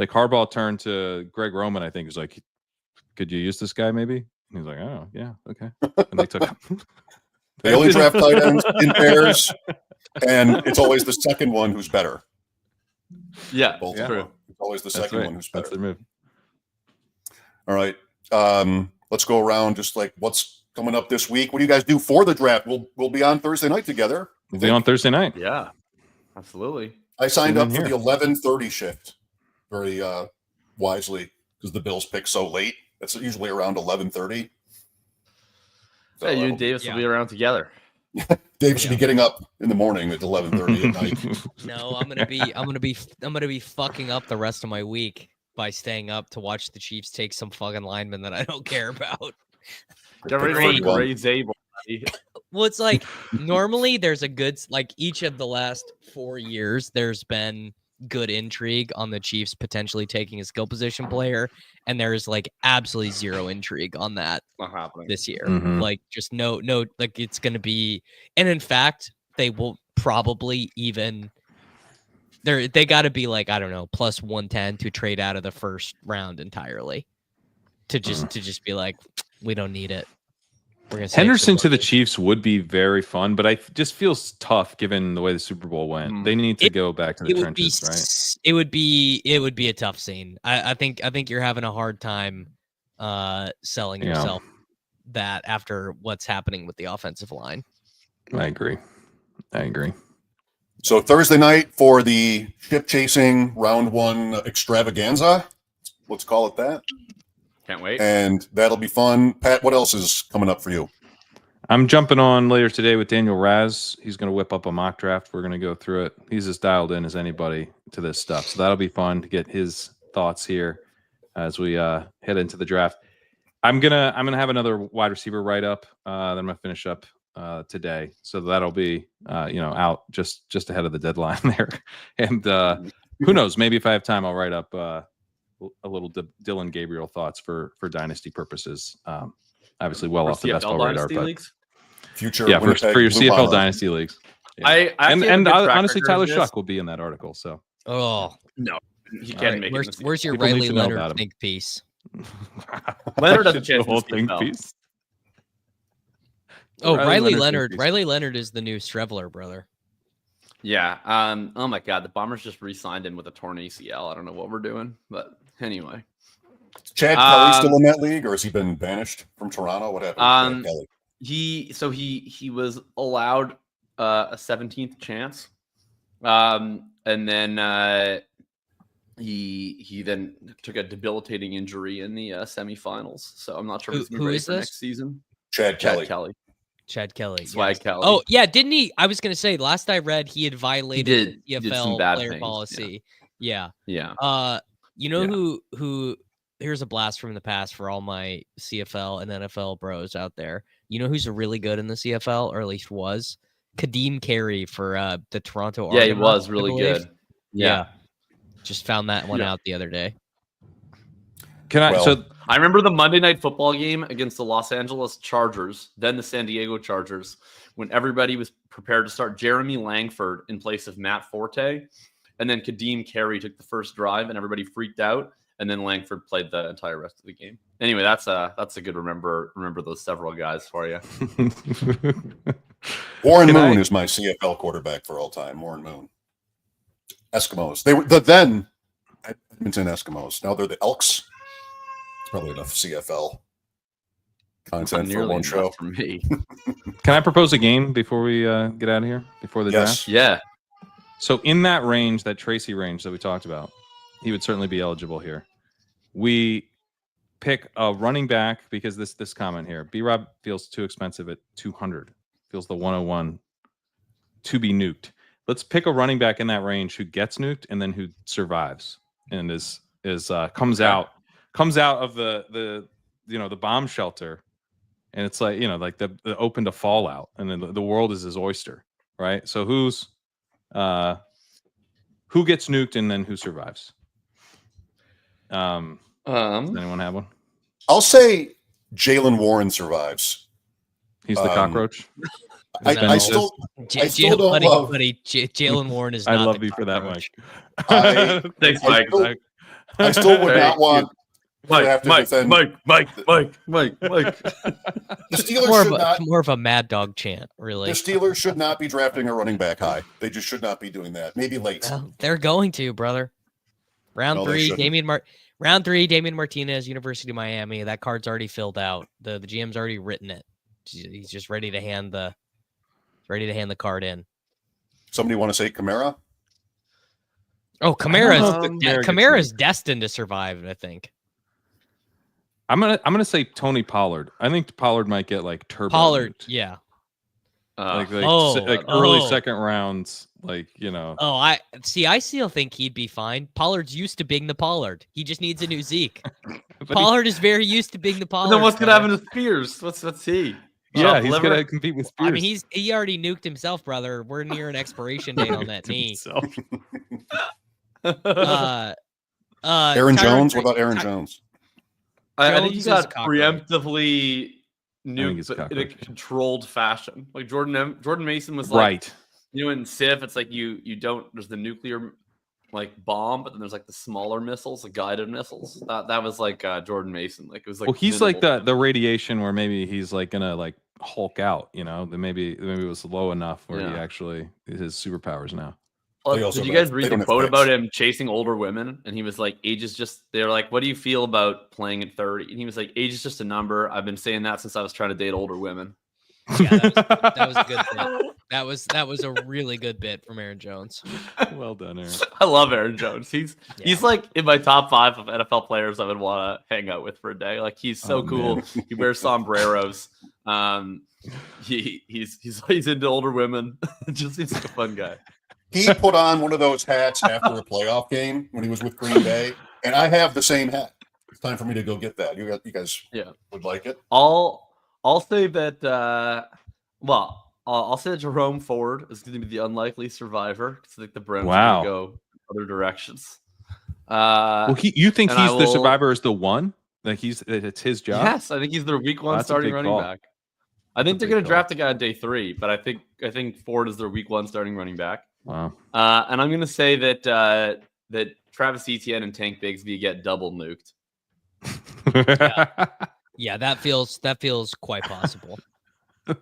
Harbaugh turned to Greg Roman. I think was like, could you use this guy maybe? And he's like, oh yeah, okay. And they took him. They only draft tight ends in pairs, and it's always the second one who's better. Yeah, true. It's always the second one who's better. That's the move. All right. Let's go around just like what's coming up this week. What do you guys do for the draft? We'll be on Thursday night together. We'll be on Thursday night. Yeah, absolutely. I signed up for the 11:30 shift very wisely because the Bills pick so late. That's usually around 11:30. So, you and Davis will be around together. Dave should be getting up in the morning at 11:30 at night. No, I'm gonna be fucking up the rest of my week by staying up to watch the Chiefs take some fucking linemen that I don't care about. Well, it's like normally there's a good, like each of the last 4 years, there's been good intrigue on the Chiefs potentially taking a skill position player, and there's like absolutely zero intrigue on that this year. Mm-hmm. Like just no, like it's gonna be, and in fact, they will probably even. They got to be like, I don't know, plus 110 to trade out of the first round entirely, to just be like, we don't need it. We're gonna Henderson to the Chiefs would be very fun, but I just feels tough given the way the Super Bowl went. They need to go back to the trenches, right? It would be a tough scene. I think you're having a hard time selling yourself that after what's happening with the offensive line. I agree. So Thursday night for the ship chasing round one extravaganza. Let's call it that. Can't wait. And that'll be fun. Pat, what else is coming up for you? I'm jumping on later today with Daniel Raz. He's going to whip up a mock draft. We're going to go through it. He's as dialed in as anybody to this stuff. So that'll be fun to get his thoughts here as we head into the draft. I'm gonna have another wide receiver write up. Then I'm gonna finish up today, so that'll be out just ahead of the deadline there. And who knows? Maybe if I have time, I'll write up a little Dylan Gabriel thoughts for Dynasty purposes. Obviously, well For off the best CFL ball radar, Dynasty but leagues? Future yeah, Winnipeg for your Blue CFL Bombers. Dynasty leagues. Yeah. I actually have a and good track honestly, record Tyler of this. Shuck will be in that article. So Oh, No, he all can't right. make Where's, it. where's your People need Riley to know Leonard about him. think piece? Leonard has a Should chance do a whole in the think CFL. piece. Oh, Riley Leonard Leonard. think piece. Riley Leonard is the new Strevler brother. Yeah. Oh my God, the Bombers just re-signed him with a torn ACL. I don't know what we're doing, but anyway. Chad Kelly still in that league, or has he been banished from Toronto? What happened to Chad Kelly? He was allowed a 17th chance, and then he then took a debilitating injury in the semifinals. So I'm not sure if he's going to be ready for next season. Chad Kelly. Chad Kelly. Swag yes. Kelly. Oh, yeah. Didn't he? I was going to say, last I read, he had violated He the did some CFL bad player things, policy. Yeah. Yeah. You know who? Here's a blast from the past for all my CFL and NFL bros out there. You know who's really good in the CFL, or at least was? Kadeem Carey for the Toronto Yeah, he Argonauts, was I really believe. good. Yeah. Just found that one out the other day. I remember the Monday Night Football game against the Los Angeles Chargers, then the San Diego Chargers, when everybody was prepared to start Jeremy Langford in place of Matt Forte, and then Kadeem Carey took the first drive, and everybody freaked out, and then Langford played the entire rest of the game. Anyway, that's a good remember those several guys for you. Warren Moon is my CFL quarterback for all time. Warren Moon. Eskimos. They were then Edmonton Eskimos. Now they're the Elks. It's probably enough CFL content for one show. For me. Can I propose a game before we get out of here? Before the draft? Yeah. So in that range, that Tracy range that we talked about, he would certainly be eligible here. We pick a running back because this comment here, B-Rob feels too expensive at 200. Feels the 101 to be nuked. Let's pick a running back in that range who gets nuked and then who survives and comes out of the bomb shelter, and it's like the open to fallout, and then the world is his oyster, right? So who gets nuked and then who survives? Does anyone have one? I'll say Jaylen Warren survives. He's the cockroach. I still don't love. Jaylen Warren is. I not love the you for that, cockroach. Mike. Thanks, Mike. I still would not want. Mike. The Steelers should not. More of a Mad Dog chant, really. The Steelers should not be drafting a running back high. They just should not be doing that. Maybe late. Well, they're going to, brother. Round 3, Damian Martinez, University of Miami. That card's already filled out. The GM's already written it. He's just ready to hand the card in. Somebody want to say Kamara? Oh, Kamara's destined to survive, I think. I'm gonna say Tony Pollard. I think Pollard might get like turbo. Pollard, nuked. yeah. Early second rounds, I still think he'd be fine. Pollard's used to being the Pollard. He just needs a new Zeke. Pollard is very used to being the Pollard. Then what's gonna happen to Spears? What's he? Yeah, he's gonna compete with Spears. I mean, he already nuked himself, brother. We're near an expiration date on that knee. Aaron Jones. What about Aaron Jones? I think he got preemptively nuked in a controlled fashion. Like Jordan Mason was like, right. In CIF, it's like you don't. There's the nuclear bomb, but then there's like the smaller missiles, the guided missiles. That was like Jordan Mason. Like it was like. Well, he's like the radiation where maybe he's like gonna Hulk out. That maybe it was low enough where he actually his superpowers now. Did you guys read the quote about him chasing older women? And he was like, age is just, they're like, what do you feel about playing at 30? And he was like, age is just a number. I've been saying that since I was trying to date older women. Yeah, that was a good bit. That was a really good bit from Aaron Jones. Well done, Aaron. I love Aaron Jones. He's like in my top 5 of NFL players I would want to hang out with for a day. Like he's so cool. Man. He wears sombreros. He's into older women. Just he's like a fun guy. He put on one of those hats after a playoff game when he was with Green Bay, and I have the same hat. It's time for me to go get that. You guys would like it? I'll say that. I'll say that Jerome Ford is going to be the unlikely survivor because I think the Browns are going to go other directions. Well, you think and he's the survivor is the one? Like it's his job? Yes, I think he's their week 1 starting running back. I think they're going to draft a guy on day 3, but I think Ford is their week 1 starting running back. Wow. And I'm going to say that Travis Etienne and Tank Bigsby get double nuked. Yeah, that feels quite possible. The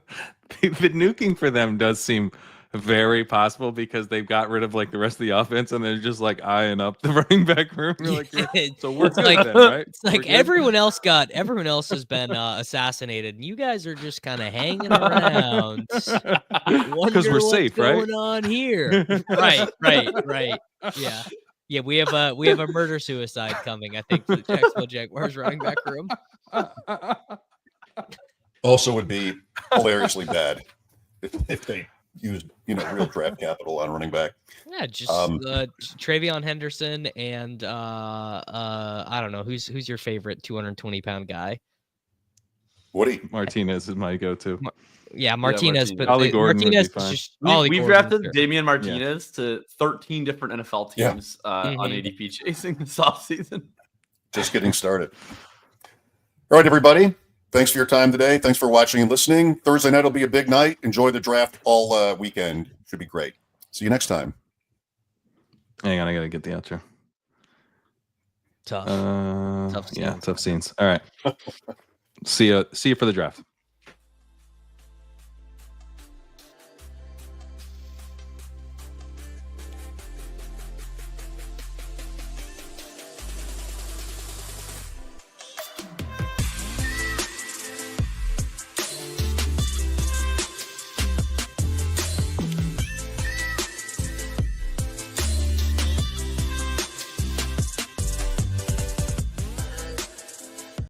nuking for them does seem very possible because they've got rid of like the rest of the offense and they're just like eyeing up the running back room. So we're good then, right? It's like everyone else has been assassinated, and you guys are just kind of hanging around because we're safe, right? What's going on here? Right. Yeah. We have a murder suicide coming, I think, for the Jacksonville Jaguars running back room. Also, would be hilariously bad if they used real draft capital on running back. Yeah, just Travion Henderson and I don't know who's your favorite 220-pound guy. Woody Martinez is my go-to. Martinez, but Ollie Gordon Martinez would be fine. just We've drafted Damian Martinez to 13 different NFL teams on ADP chasing this offseason. Just getting started. All right, everybody. Thanks for your time today. Thanks for watching and listening. Thursday night will be a big night. Enjoy the draft all weekend. Should be great. See you next time. Hang on, I gotta get the outro. Tough. Tough scenes. All right. See you for the draft.